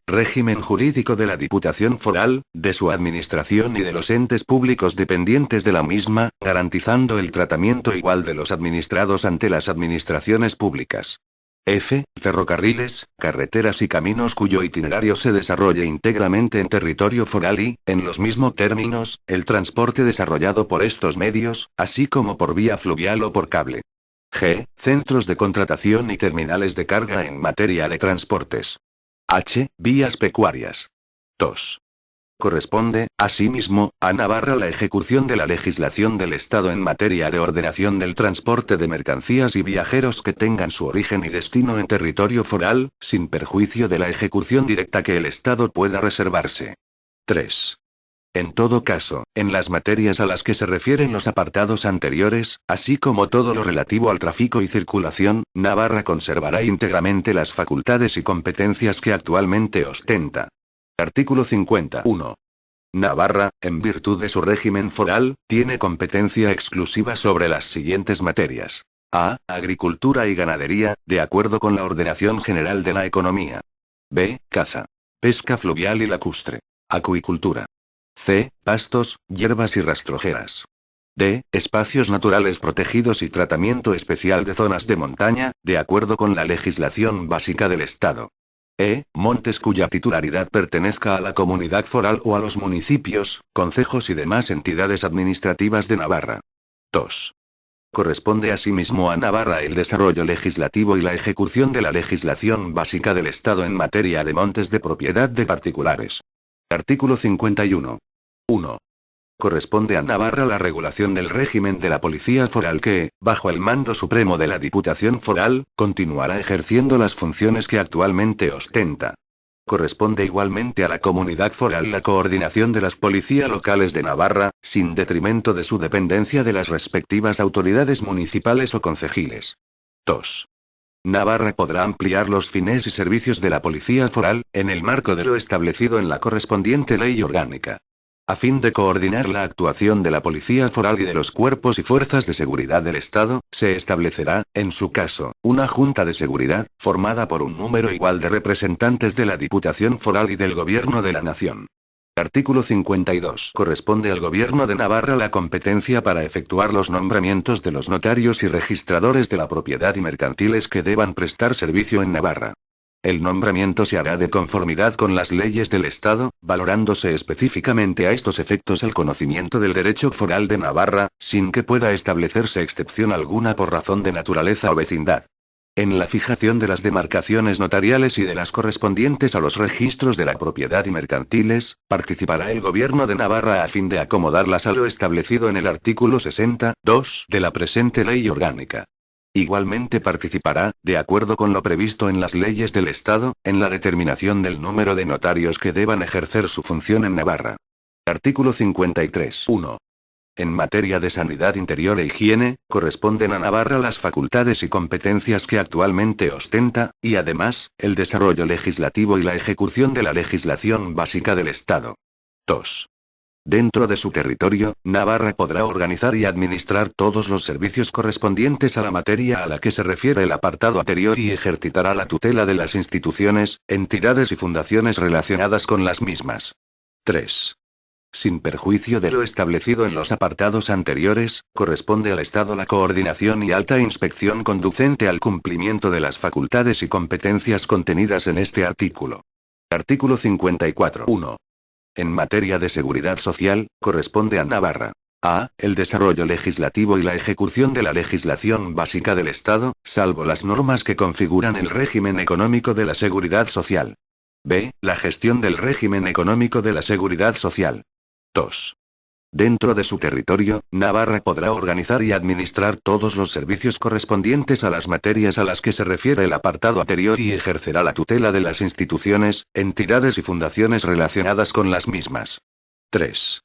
Régimen jurídico de la Diputación Foral, de su administración y de los entes públicos dependientes de la misma, garantizando el tratamiento igual de los administrados ante las administraciones públicas. Ferrocarriles, carreteras y caminos cuyo itinerario se desarrolle íntegramente en territorio foral y, en los mismos términos, el transporte desarrollado por estos medios, así como por vía fluvial o por cable. Centros de contratación y terminales de carga en materia de transportes. Vías pecuarias. 2. Corresponde, asimismo, a Navarra la ejecución de la legislación del Estado en materia de ordenación del transporte de mercancías y viajeros que tengan su origen y destino en territorio foral, sin perjuicio de la ejecución directa que el Estado pueda reservarse. 3. En todo caso, en las materias a las que se refieren los apartados anteriores, así como todo lo relativo al tráfico y circulación, Navarra conservará íntegramente las facultades y competencias que actualmente ostenta. Artículo 51. Navarra, en virtud de su régimen foral, tiene competencia exclusiva sobre las siguientes materias. A. Agricultura y ganadería, de acuerdo con la ordenación general de la economía. B. Caza. Pesca fluvial y lacustre. Acuicultura. C. Pastos, hierbas y rastrojeras. D. Espacios naturales protegidos y tratamiento especial de zonas de montaña, de acuerdo con la legislación básica del Estado. Montes cuya titularidad pertenezca a la comunidad foral o a los municipios, concejos y demás entidades administrativas de Navarra. 2. Corresponde asimismo a Navarra el desarrollo legislativo y la ejecución de la legislación básica del Estado en materia de montes de propiedad de particulares. Artículo 51. 1. Corresponde a Navarra la regulación del régimen de la Policía Foral que, bajo el mando supremo de la Diputación Foral, continuará ejerciendo las funciones que actualmente ostenta. Corresponde igualmente a la Comunidad Foral la coordinación de las policías locales de Navarra, sin detrimento de su dependencia de las respectivas autoridades municipales o concejiles. 2. Navarra podrá ampliar los fines y servicios de la Policía Foral, en el marco de lo establecido en la correspondiente ley orgánica. A fin de coordinar la actuación de la Policía Foral y de los cuerpos y fuerzas de seguridad del Estado, se establecerá, en su caso, una Junta de Seguridad, formada por un número igual de representantes de la Diputación Foral y del Gobierno de la Nación. Artículo 52. Corresponde al Gobierno de Navarra la competencia para efectuar los nombramientos de los notarios y registradores de la propiedad y mercantiles que deban prestar servicio en Navarra. El nombramiento se hará de conformidad con las leyes del Estado, valorándose específicamente a estos efectos el conocimiento del derecho foral de Navarra, sin que pueda establecerse excepción alguna por razón de naturaleza o vecindad. En la fijación de las demarcaciones notariales y de las correspondientes a los registros de la propiedad y mercantiles, participará el Gobierno de Navarra a fin de acomodarlas a lo establecido en el artículo 60.2 de la presente ley orgánica. Igualmente participará, de acuerdo con lo previsto en las leyes del Estado, en la determinación del número de notarios que deban ejercer su función en Navarra. Artículo 53. 1. En materia de sanidad interior e higiene, corresponden a Navarra las facultades y competencias que actualmente ostenta, y además, el desarrollo legislativo y la ejecución de la legislación básica del Estado. 2. Dentro de su territorio, Navarra podrá organizar y administrar todos los servicios correspondientes a la materia a la que se refiere el apartado anterior y ejercitará la tutela de las instituciones, entidades y fundaciones relacionadas con las mismas. 3. Sin perjuicio de lo establecido en los apartados anteriores, corresponde al Estado la coordinación y alta inspección conducente al cumplimiento de las facultades y competencias contenidas en este artículo. Artículo 54. 1. En materia de seguridad social, corresponde a Navarra. A. El desarrollo legislativo y la ejecución de la legislación básica del Estado, salvo las normas que configuran el régimen económico de la seguridad social. B. La gestión del régimen económico de la seguridad social. 2. Dentro de su territorio, Navarra podrá organizar y administrar todos los servicios correspondientes a las materias a las que se refiere el apartado anterior y ejercerá la tutela de las instituciones, entidades y fundaciones relacionadas con las mismas. 3.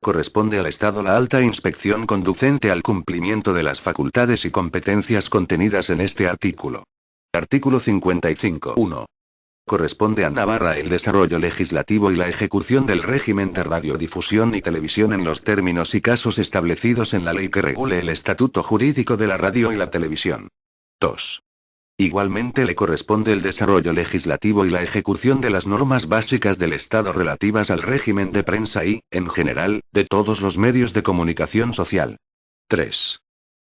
Corresponde al Estado la alta inspección conducente al cumplimiento de las facultades y competencias contenidas en este artículo. Artículo 55. 1. Corresponde a Navarra el desarrollo legislativo y la ejecución del régimen de radiodifusión y televisión en los términos y casos establecidos en la ley que regule el estatuto jurídico de la radio y la televisión. 2. Igualmente le corresponde el desarrollo legislativo y la ejecución de las normas básicas del Estado relativas al régimen de prensa y, en general, de todos los medios de comunicación social. 3.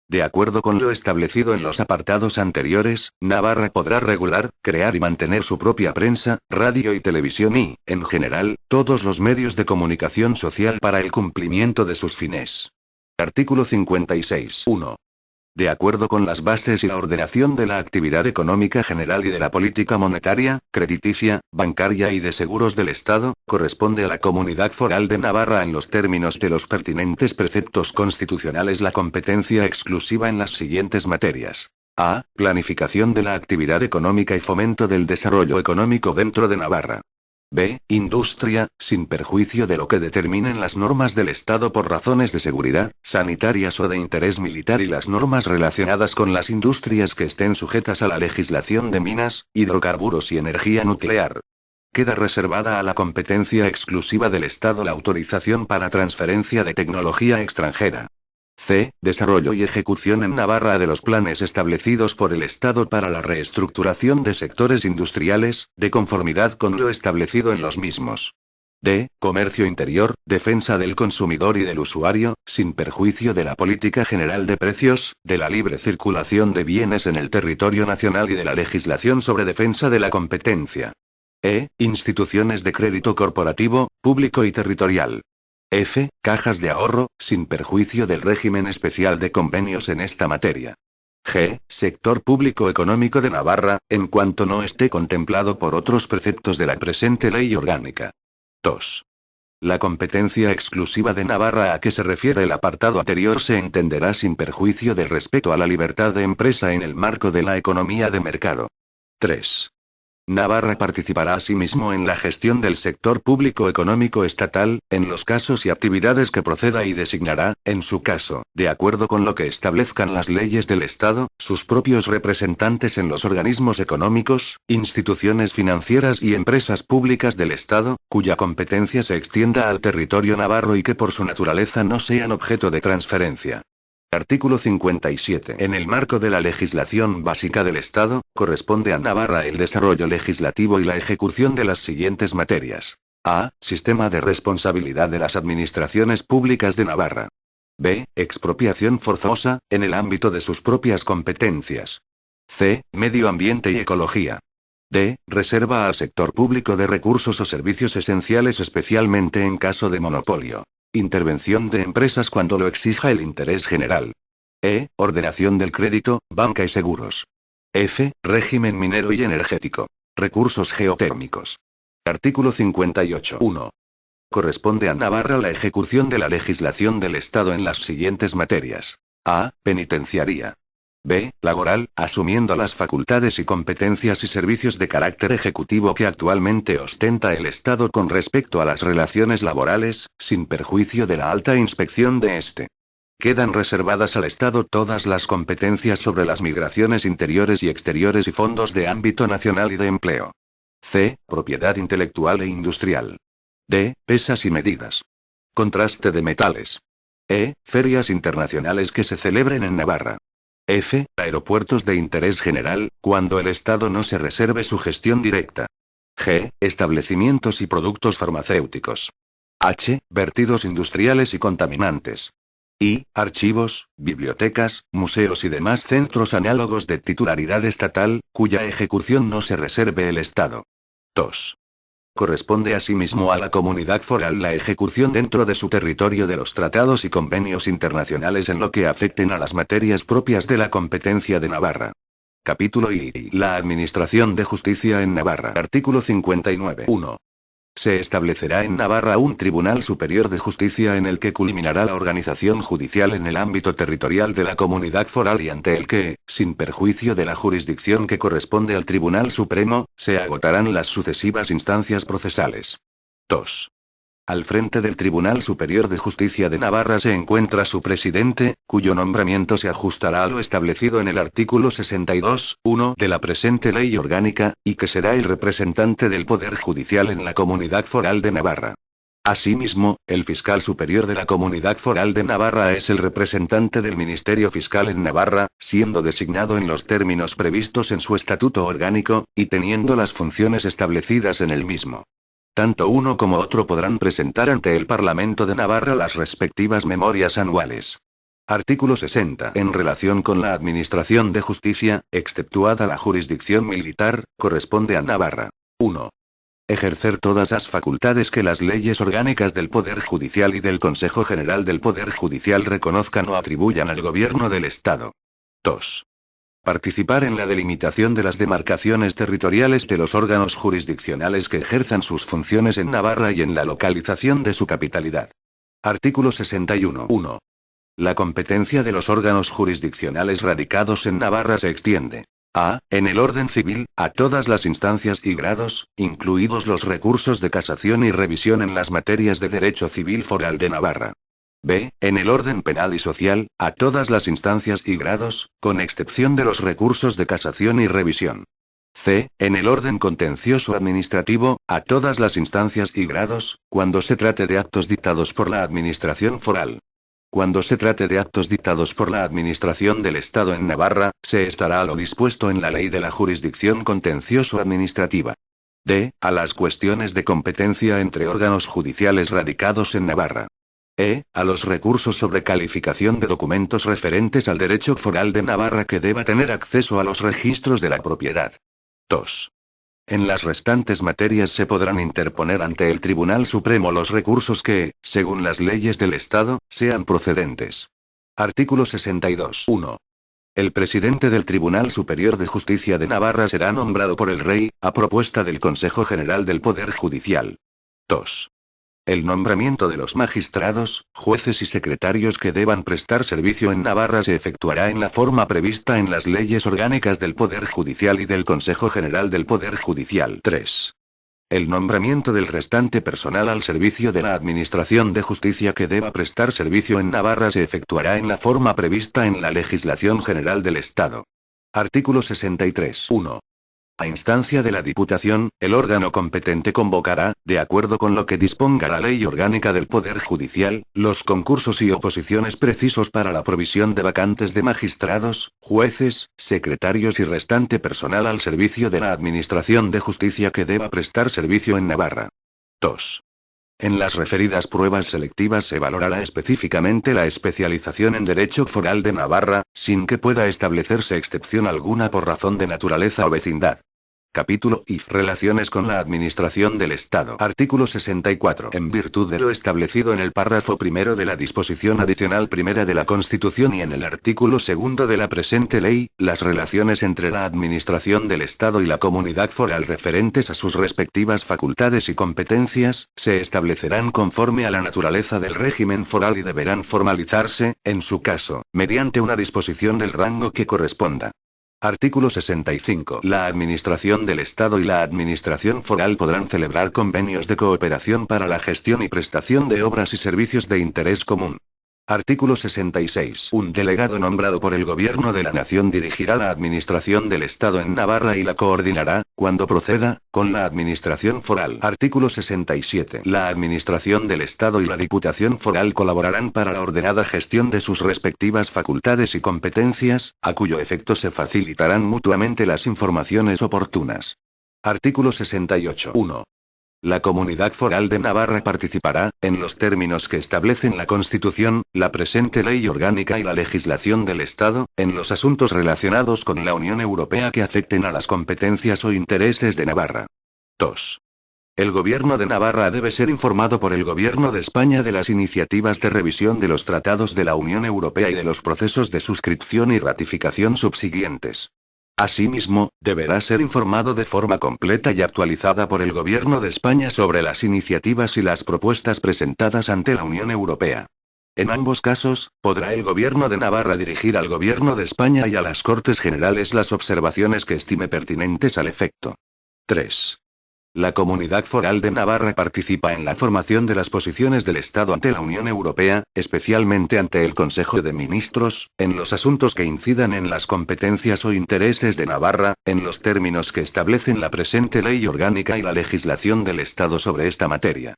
De acuerdo con lo establecido en los apartados anteriores, Navarra podrá regular, crear y mantener su propia prensa, radio y televisión y, en general, todos los medios de comunicación social para el cumplimiento de sus fines. Artículo 56. 1. De acuerdo con las bases y la ordenación de la actividad económica general y de la política monetaria, crediticia, bancaria y de seguros del Estado, corresponde a la Comunidad Foral de Navarra en los términos de los pertinentes preceptos constitucionales la competencia exclusiva en las siguientes materias. A. Planificación de la actividad económica y fomento del desarrollo económico dentro de Navarra. B. Industria, sin perjuicio de lo que determinen las normas del Estado por razones de seguridad, sanitarias o de interés militar y las normas relacionadas con las industrias que estén sujetas a la legislación de minas, hidrocarburos y energía nuclear. Queda reservada a la competencia exclusiva del Estado la autorización para transferencia de tecnología extranjera. C. Desarrollo y ejecución en Navarra de los planes establecidos por el Estado para la reestructuración de sectores industriales, de conformidad con lo establecido en los mismos. D. Comercio interior, defensa del consumidor y del usuario, sin perjuicio de la política general de precios, de la libre circulación de bienes en el territorio nacional y de la legislación sobre defensa de la competencia. E. Instituciones de crédito corporativo, público y territorial. F. Cajas de ahorro, sin perjuicio del régimen especial de convenios en esta materia. G. Sector público económico de Navarra, en cuanto no esté contemplado por otros preceptos de la presente ley orgánica. 2. La competencia exclusiva de Navarra a que se refiere el apartado anterior se entenderá sin perjuicio del respeto a la libertad de empresa en el marco de la economía de mercado. 3. Navarra participará asimismo en la gestión del sector público económico estatal, en los casos y actividades que proceda y designará, en su caso, de acuerdo con lo que establezcan las leyes del Estado, sus propios representantes en los organismos económicos, instituciones financieras y empresas públicas del Estado, cuya competencia se extienda al territorio navarro y que por su naturaleza no sean objeto de transferencia. Artículo 57. En el marco de la legislación básica del Estado, corresponde a Navarra el desarrollo legislativo y la ejecución de las siguientes materias. A. Sistema de responsabilidad de las administraciones públicas de Navarra. B. Expropiación forzosa, en el ámbito de sus propias competencias. C. Medio ambiente y ecología. D. Reserva al sector público de recursos o servicios esenciales especialmente en caso de monopolio. Intervención de empresas cuando lo exija el interés general. E. Ordenación del crédito, banca y seguros. F. Régimen minero y energético. Recursos geotérmicos. Artículo 58. 1. Corresponde a Navarra la ejecución de la legislación del Estado en las siguientes materias. A. Penitenciaría. B. Laboral, asumiendo las facultades y competencias y servicios de carácter ejecutivo que actualmente ostenta el Estado con respecto a las relaciones laborales, sin perjuicio de la alta inspección de éste. Quedan reservadas al Estado todas las competencias sobre las migraciones interiores y exteriores y fondos de ámbito nacional y de empleo. C. Propiedad intelectual e industrial. D. Pesas y medidas. Contraste de metales. E. Ferias internacionales que se celebren en Navarra. F. Aeropuertos de interés general, cuando el Estado no se reserve su gestión directa. G. Establecimientos y productos farmacéuticos. H. Vertidos industriales y contaminantes. I. Archivos, bibliotecas, museos y demás centros análogos de titularidad estatal, cuya ejecución no se reserve el Estado. 2. Corresponde asimismo a la Comunidad Foral la ejecución dentro de su territorio de los tratados y convenios internacionales en lo que afecten a las materias propias de la competencia de Navarra. Capítulo I. La Administración de Justicia en Navarra. Artículo 59. 1. Se establecerá en Navarra un Tribunal Superior de Justicia en el que culminará la organización judicial en el ámbito territorial de la Comunidad Foral y ante el que, sin perjuicio de la jurisdicción que corresponde al Tribunal Supremo, se agotarán las sucesivas instancias procesales. 2. Al frente del Tribunal Superior de Justicia de Navarra se encuentra su presidente, cuyo nombramiento se ajustará a lo establecido en el artículo 62, 1 de la presente ley orgánica, y que será el representante del Poder Judicial en la Comunidad Foral de Navarra. Asimismo, el fiscal superior de la Comunidad Foral de Navarra es el representante del Ministerio Fiscal en Navarra, siendo designado en los términos previstos en su estatuto orgánico, y teniendo las funciones establecidas en el mismo. Tanto uno como otro podrán presentar ante el Parlamento de Navarra las respectivas memorias anuales. Artículo 60. En relación con la administración de justicia, exceptuada la jurisdicción militar, corresponde a Navarra. 1. Ejercer todas las facultades que las leyes orgánicas del Poder Judicial y del Consejo General del Poder Judicial reconozcan o atribuyan al Gobierno del Estado. 2. Participar en la delimitación de las demarcaciones territoriales de los órganos jurisdiccionales que ejerzan sus funciones en Navarra y en la localización de su capitalidad. Artículo 61. 1. La competencia de los órganos jurisdiccionales radicados en Navarra se extiende a. En el orden civil, a todas las instancias y grados, incluidos los recursos de casación y revisión en las materias de derecho civil foral de Navarra. B. En el orden penal y social, a todas las instancias y grados, con excepción de los recursos de casación y revisión. C. En el orden contencioso administrativo, a todas las instancias y grados, cuando se trate de actos dictados por la Administración foral. Cuando se trate de actos dictados por la Administración del Estado en Navarra, se estará a lo dispuesto en la Ley de la Jurisdicción Contencioso-Administrativa. D. A las cuestiones de competencia entre órganos judiciales radicados en Navarra. E. A los recursos sobre calificación de documentos referentes al derecho foral de Navarra que deba tener acceso a los registros de la propiedad. 2. En las restantes materias se podrán interponer ante el Tribunal Supremo los recursos que, según las leyes del Estado, sean procedentes. Artículo 62. 1. El presidente del Tribunal Superior de Justicia de Navarra será nombrado por el Rey, a propuesta del Consejo General del Poder Judicial. 2. El nombramiento de los magistrados, jueces y secretarios que deban prestar servicio en Navarra se efectuará en la forma prevista en las leyes orgánicas del Poder Judicial y del Consejo General del Poder Judicial. 3. El nombramiento del restante personal al servicio de la Administración de Justicia que deba prestar servicio en Navarra se efectuará en la forma prevista en la legislación general del Estado. Artículo 63. 1. A instancia de la Diputación, el órgano competente convocará, de acuerdo con lo que disponga la Ley Orgánica del Poder Judicial, los concursos y oposiciones precisos para la provisión de vacantes de magistrados, jueces, secretarios y restante personal al servicio de la Administración de Justicia que deba prestar servicio en Navarra. 2. En las referidas pruebas selectivas se valorará específicamente la especialización en Derecho Foral de Navarra, sin que pueda establecerse excepción alguna por razón de naturaleza o vecindad. Capítulo I. Relaciones con la Administración del Estado. Artículo 64. En virtud de lo establecido en el párrafo primero de la disposición adicional primera de la Constitución y en el artículo segundo de la presente ley, las relaciones entre la Administración del Estado y la comunidad foral referentes a sus respectivas facultades y competencias, se establecerán conforme a la naturaleza del régimen foral y deberán formalizarse, en su caso, mediante una disposición del rango que corresponda. Artículo 65. La Administración del Estado y la Administración foral podrán celebrar convenios de cooperación para la gestión y prestación de obras y servicios de interés común. Artículo 66. Un delegado nombrado por el Gobierno de la Nación dirigirá la Administración del Estado en Navarra y la coordinará, cuando proceda, con la Administración foral. Artículo 67. La Administración del Estado y la Diputación foral colaborarán para la ordenada gestión de sus respectivas facultades y competencias, a cuyo efecto se facilitarán mutuamente las informaciones oportunas. Artículo 68. 1. La Comunidad Foral de Navarra participará, en los términos que establecen la Constitución, la presente ley orgánica y la legislación del Estado, en los asuntos relacionados con la Unión Europea que afecten a las competencias o intereses de Navarra. 2. El Gobierno de Navarra debe ser informado por el Gobierno de España de las iniciativas de revisión de los tratados de la Unión Europea y de los procesos de suscripción y ratificación subsiguientes. Asimismo, deberá ser informado de forma completa y actualizada por el Gobierno de España sobre las iniciativas y las propuestas presentadas ante la Unión Europea. En ambos casos, podrá el Gobierno de Navarra dirigir al Gobierno de España y a las Cortes Generales las observaciones que estime pertinentes al efecto. 3. La Comunidad Foral de Navarra participa en la formación de las posiciones del Estado ante la Unión Europea, especialmente ante el Consejo de Ministros, en los asuntos que incidan en las competencias o intereses de Navarra, en los términos que establecen la presente ley orgánica y la legislación del Estado sobre esta materia.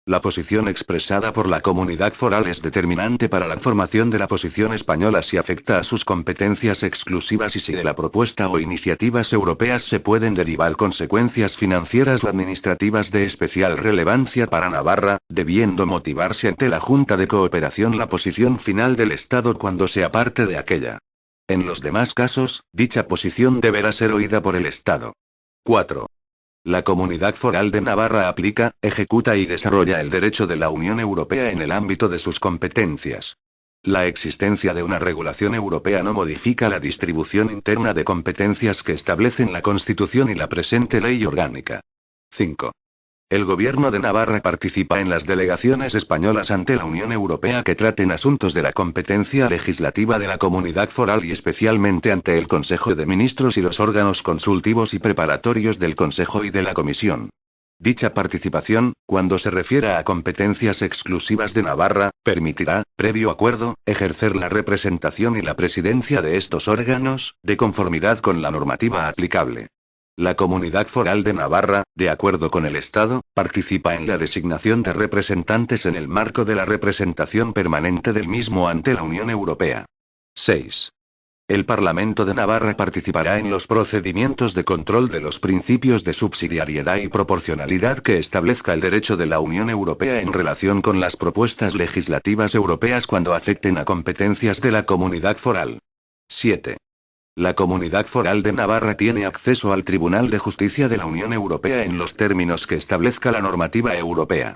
La posición expresada por la comunidad foral es determinante para la formación de la posición española si afecta a sus competencias exclusivas y si de la propuesta o iniciativas europeas se pueden derivar consecuencias financieras o administrativas de especial relevancia para Navarra, debiendo motivarse ante la Junta de Cooperación la posición final del Estado cuando sea parte de aquella. En los demás casos, dicha posición deberá ser oída por el Estado. 4. La Comunidad Foral de Navarra aplica, ejecuta y desarrolla el derecho de la Unión Europea en el ámbito de sus competencias. La existencia de una regulación europea no modifica la distribución interna de competencias que establecen la Constitución y la presente ley orgánica. 5. El Gobierno de Navarra participa en las delegaciones españolas ante la Unión Europea que traten asuntos de la competencia legislativa de la Comunidad Foral y especialmente ante el Consejo de Ministros y los órganos consultivos y preparatorios del Consejo y de la Comisión. Dicha participación, cuando se refiera a competencias exclusivas de Navarra, permitirá, previo acuerdo, ejercer la representación y la presidencia de estos órganos, de conformidad con la normativa aplicable. La Comunidad Foral de Navarra, de acuerdo con el Estado, participa en la designación de representantes en el marco de la representación permanente del mismo ante la Unión Europea. 6. El Parlamento de Navarra participará en los procedimientos de control de los principios de subsidiariedad y proporcionalidad que establezca el derecho de la Unión Europea en relación con las propuestas legislativas europeas cuando afecten a competencias de la Comunidad Foral. 7. La Comunidad Foral de Navarra tiene acceso al Tribunal de Justicia de la Unión Europea en los términos que establezca la normativa europea.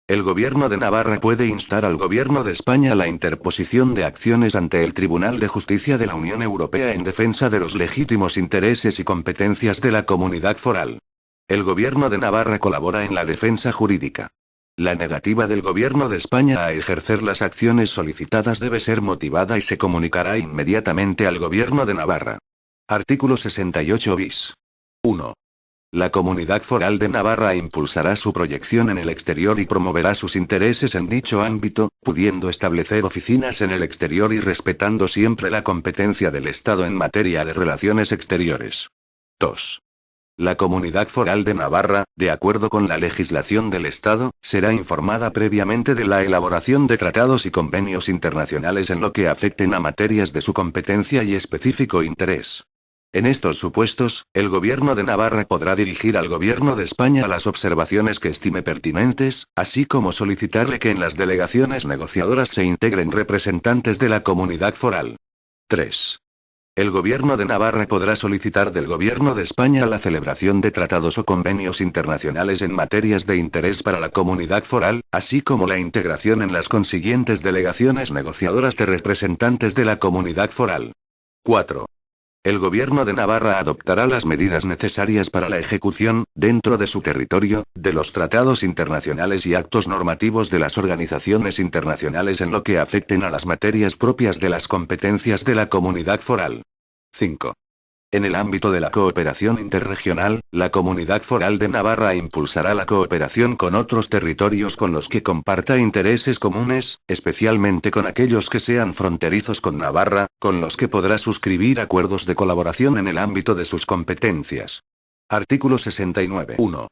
El Gobierno de Navarra puede instar al Gobierno de España a la interposición de acciones ante el Tribunal de Justicia de la Unión Europea en defensa de los legítimos intereses y competencias de la Comunidad Foral. El Gobierno de Navarra colabora en la defensa jurídica. La negativa del Gobierno de España a ejercer las acciones solicitadas debe ser motivada y se comunicará inmediatamente al Gobierno de Navarra. Artículo 68 bis. 1. La Comunidad Foral de Navarra impulsará su proyección en el exterior y promoverá sus intereses en dicho ámbito, pudiendo establecer oficinas en el exterior y respetando siempre la competencia del Estado en materia de relaciones exteriores. 2. La Comunidad Foral de Navarra, de acuerdo con la legislación del Estado, será informada previamente de la elaboración de tratados y convenios internacionales en lo que afecten a materias de su competencia y específico interés. En estos supuestos, el Gobierno de Navarra podrá dirigir al Gobierno de España las observaciones que estime pertinentes, así como solicitarle que en las delegaciones negociadoras se integren representantes de la Comunidad Foral. 3. El Gobierno de Navarra podrá solicitar del Gobierno de España la celebración de tratados o convenios internacionales en materias de interés para la Comunidad Foral, así como la integración en las consiguientes delegaciones negociadoras de representantes de la Comunidad Foral. 4. El Gobierno de Navarra adoptará las medidas necesarias para la ejecución, dentro de su territorio, de los tratados internacionales y actos normativos de las organizaciones internacionales en lo que afecten a las materias propias de las competencias de la Comunidad Foral. 5. En el ámbito de la cooperación interregional, la Comunidad Foral de Navarra impulsará la cooperación con otros territorios con los que comparta intereses comunes, especialmente con aquellos que sean fronterizos con Navarra, con los que podrá suscribir acuerdos de colaboración en el ámbito de sus competencias. Artículo 69. 1.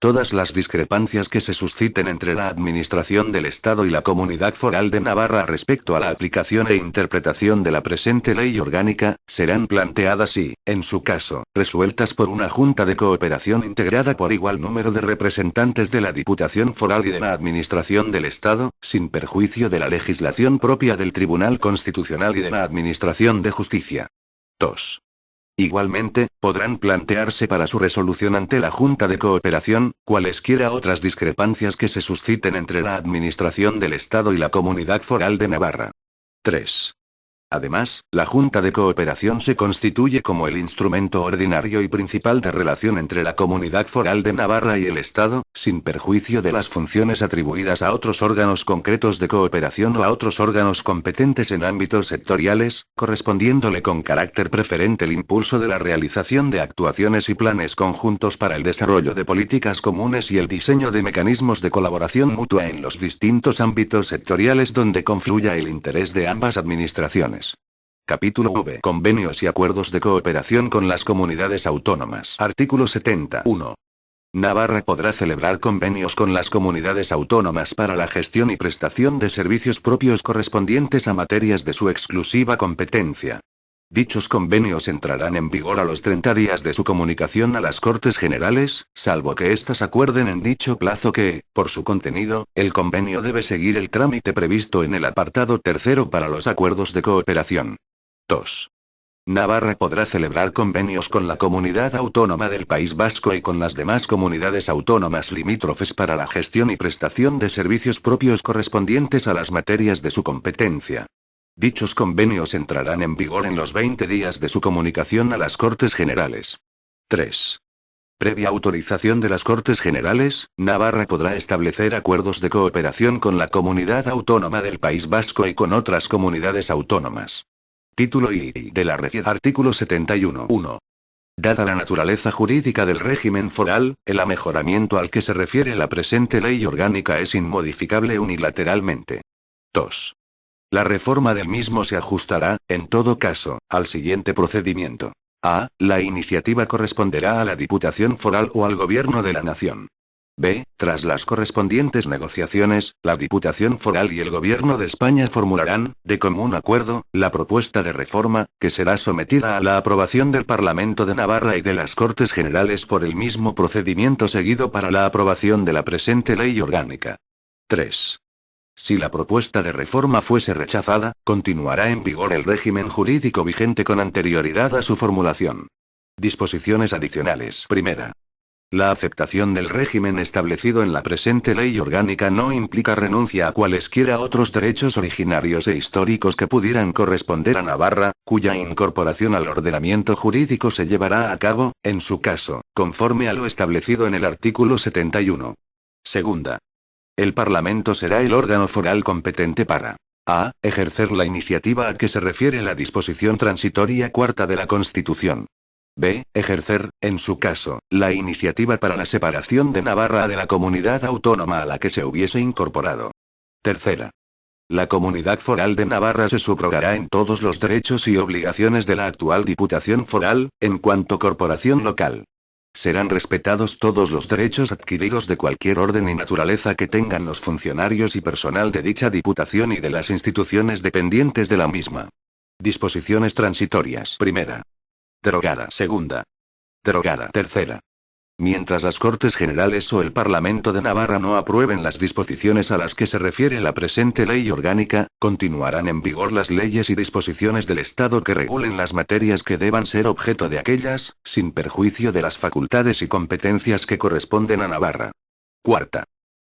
Todas las discrepancias que se susciten entre la Administración del Estado y la Comunidad Foral de Navarra respecto a la aplicación e interpretación de la presente ley orgánica, serán planteadas y, en su caso, resueltas por una Junta de Cooperación integrada por igual número de representantes de la Diputación Foral y de la Administración del Estado, sin perjuicio de la legislación propia del Tribunal Constitucional y de la Administración de Justicia. 2. Igualmente, podrán plantearse para su resolución ante la Junta de Cooperación, cualesquiera otras discrepancias que se susciten entre la Administración del Estado y la Comunidad Foral de Navarra. 3. Además, la Junta de Cooperación se constituye como el instrumento ordinario y principal de relación entre la Comunidad Foral de Navarra y el Estado, sin perjuicio de las funciones atribuidas a otros órganos concretos de cooperación o a otros órganos competentes en ámbitos sectoriales, correspondiéndole con carácter preferente el impulso de la realización de actuaciones y planes conjuntos para el desarrollo de políticas comunes y el diseño de mecanismos de colaboración mutua en los distintos ámbitos sectoriales donde confluya el interés de ambas administraciones. Capítulo V. Convenios y acuerdos de cooperación con las comunidades autónomas. Artículo 70. 1. Navarra podrá celebrar convenios con las comunidades autónomas para la gestión y prestación de servicios propios correspondientes a materias de su exclusiva competencia. Dichos convenios entrarán en vigor a los 30 días de su comunicación a las Cortes Generales, salvo que éstas acuerden en dicho plazo que, por su contenido, el convenio debe seguir el trámite previsto en el apartado tercero para los acuerdos de cooperación. 2. Navarra podrá celebrar convenios con la Comunidad Autónoma del País Vasco y con las demás comunidades autónomas limítrofes para la gestión y prestación de servicios propios correspondientes a las materias de su competencia. Dichos convenios entrarán en vigor en los 20 días de su comunicación a las Cortes Generales. 3. Previa autorización de las Cortes Generales, Navarra podrá establecer acuerdos de cooperación con la Comunidad Autónoma del País Vasco y con otras comunidades autónomas. Título I de la Red. Artículo 71. 1. Dada la naturaleza jurídica del régimen foral, el amejoramiento al que se refiere la presente ley orgánica es inmodificable unilateralmente. 2. La reforma del mismo se ajustará, en todo caso, al siguiente procedimiento. A. La iniciativa corresponderá a la Diputación Foral o al Gobierno de la Nación. B. Tras las correspondientes negociaciones, la Diputación Foral y el Gobierno de España formularán, de común acuerdo, la propuesta de reforma, que será sometida a la aprobación del Parlamento de Navarra y de las Cortes Generales por el mismo procedimiento seguido para la aprobación de la presente ley orgánica. 3. Si la propuesta de reforma fuese rechazada, continuará en vigor el régimen jurídico vigente con anterioridad a su formulación. Disposiciones adicionales. Primera. La aceptación del régimen establecido en la presente ley orgánica no implica renuncia a cualesquiera otros derechos originarios e históricos que pudieran corresponder a Navarra, cuya incorporación al ordenamiento jurídico se llevará a cabo, en su caso, conforme a lo establecido en el artículo 71. Segunda. El Parlamento será el órgano foral competente para a. Ejercer la iniciativa a que se refiere la disposición transitoria cuarta de la Constitución. B. Ejercer, en su caso, la iniciativa para la separación de Navarra de la comunidad autónoma a la que se hubiese incorporado. Tercera. La Comunidad Foral de Navarra se subrogará en todos los derechos y obligaciones de la actual Diputación Foral, en cuanto corporación local. Serán respetados todos los derechos adquiridos de cualquier orden y naturaleza que tengan los funcionarios y personal de dicha Diputación y de las instituciones dependientes de la misma. Disposiciones transitorias. Primera. Derogada. Segunda. Derogada. Tercera. Mientras las Cortes Generales o el Parlamento de Navarra no aprueben las disposiciones a las que se refiere la presente ley orgánica, continuarán en vigor las leyes y disposiciones del Estado que regulen las materias que deban ser objeto de aquellas, sin perjuicio de las facultades y competencias que corresponden a Navarra. Cuarta.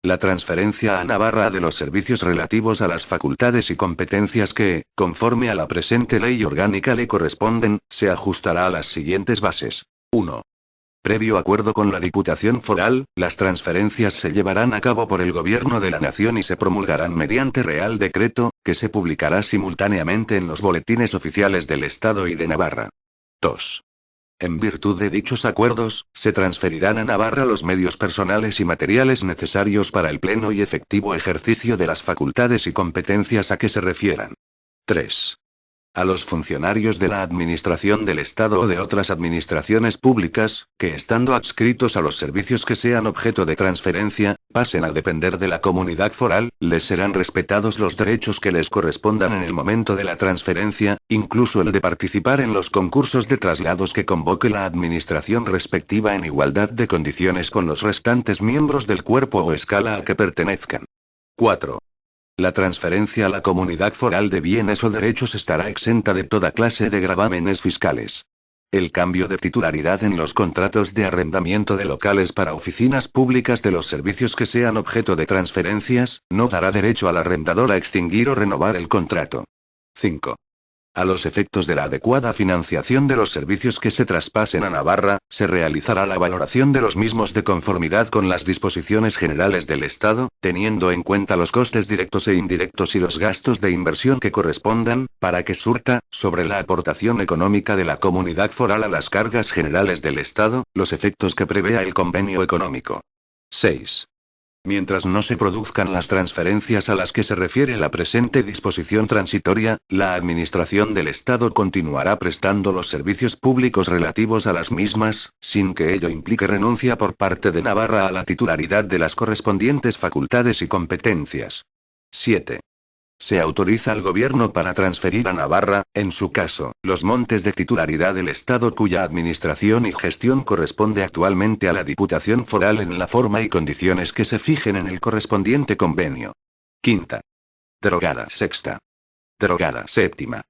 La transferencia a Navarra de los servicios relativos a las facultades y competencias que, conforme a la presente ley orgánica le corresponden, se ajustará a las siguientes bases. 1. Previo acuerdo con la Diputación Foral, las transferencias se llevarán a cabo por el Gobierno de la Nación y se promulgarán mediante Real Decreto, que se publicará simultáneamente en los boletines oficiales del Estado y de Navarra. 2. En virtud de dichos acuerdos, se transferirán a Navarra los medios personales y materiales necesarios para el pleno y efectivo ejercicio de las facultades y competencias a que se refieran. 3. A los funcionarios de la Administración del Estado o de otras administraciones públicas, que estando adscritos a los servicios que sean objeto de transferencia, pasen a depender de la comunidad foral, les serán respetados los derechos que les correspondan en el momento de la transferencia, incluso el de participar en los concursos de traslados que convoque la Administración respectiva en igualdad de condiciones con los restantes miembros del cuerpo o escala a que pertenezcan. 4. La transferencia a la comunidad foral de bienes o derechos estará exenta de toda clase de gravámenes fiscales. El cambio de titularidad en los contratos de arrendamiento de locales para oficinas públicas de los servicios que sean objeto de transferencias, no dará derecho al arrendador a extinguir o renovar el contrato. 5. A los efectos de la adecuada financiación de los servicios que se traspasen a Navarra, se realizará la valoración de los mismos de conformidad con las disposiciones generales del Estado, teniendo en cuenta los costes directos e indirectos y los gastos de inversión que correspondan, para que surta, sobre la aportación económica de la comunidad foral a las cargas generales del Estado, los efectos que prevea el convenio económico. 6. Mientras no se produzcan las transferencias a las que se refiere la presente disposición transitoria, la Administración del Estado continuará prestando los servicios públicos relativos a las mismas, sin que ello implique renuncia por parte de Navarra a la titularidad de las correspondientes facultades y competencias. 7. Se autoriza al Gobierno para transferir a Navarra, en su caso, los montes de titularidad del Estado cuya administración y gestión corresponde actualmente a la Diputación Foral en la forma y condiciones que se fijen en el correspondiente convenio. Quinta. Derogada. Sexta. Derogada. Séptima.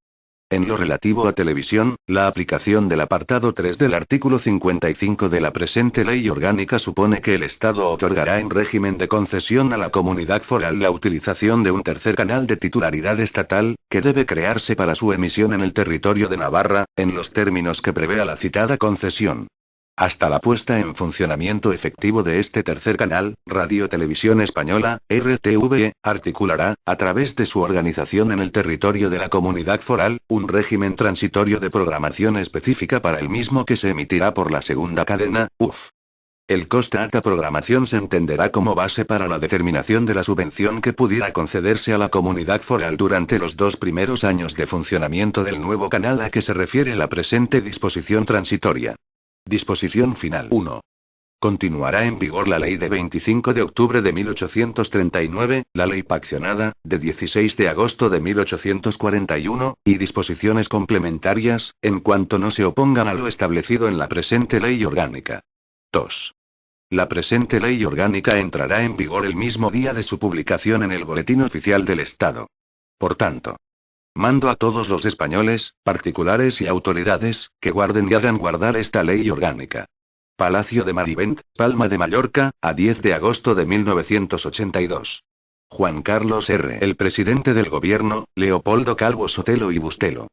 En lo relativo a televisión, la aplicación del apartado 3 del artículo 55 de la presente ley orgánica supone que el Estado otorgará en régimen de concesión a la comunidad foral la utilización de un tercer canal de titularidad estatal, que debe crearse para su emisión en el territorio de Navarra, en los términos que prevea la citada concesión. Hasta la puesta en funcionamiento efectivo de este tercer canal, Radio Televisión Española, RTV, articulará, a través de su organización en el territorio de la comunidad foral, un régimen transitorio de programación específica para el mismo que se emitirá por la segunda cadena, UF. El coste alta programación se entenderá como base para la determinación de la subvención que pudiera concederse a la comunidad foral durante los 2 primeros años de funcionamiento del nuevo canal a que se refiere la presente disposición transitoria. Disposición final 1. Continuará en vigor la ley de 25 de octubre de 1839, la ley paccionada, de 16 de agosto de 1841, y disposiciones complementarias, en cuanto no se opongan a lo establecido en la presente ley orgánica. 2. La presente ley orgánica entrará en vigor el mismo día de su publicación en el Boletín Oficial del Estado. Por tanto, mando a todos los españoles, particulares y autoridades, que guarden y hagan guardar esta ley orgánica. Palacio de Marivent, Palma de Mallorca, a 10 de agosto de 1982. Juan Carlos R. El presidente del gobierno, Leopoldo Calvo Sotelo y Bustelo.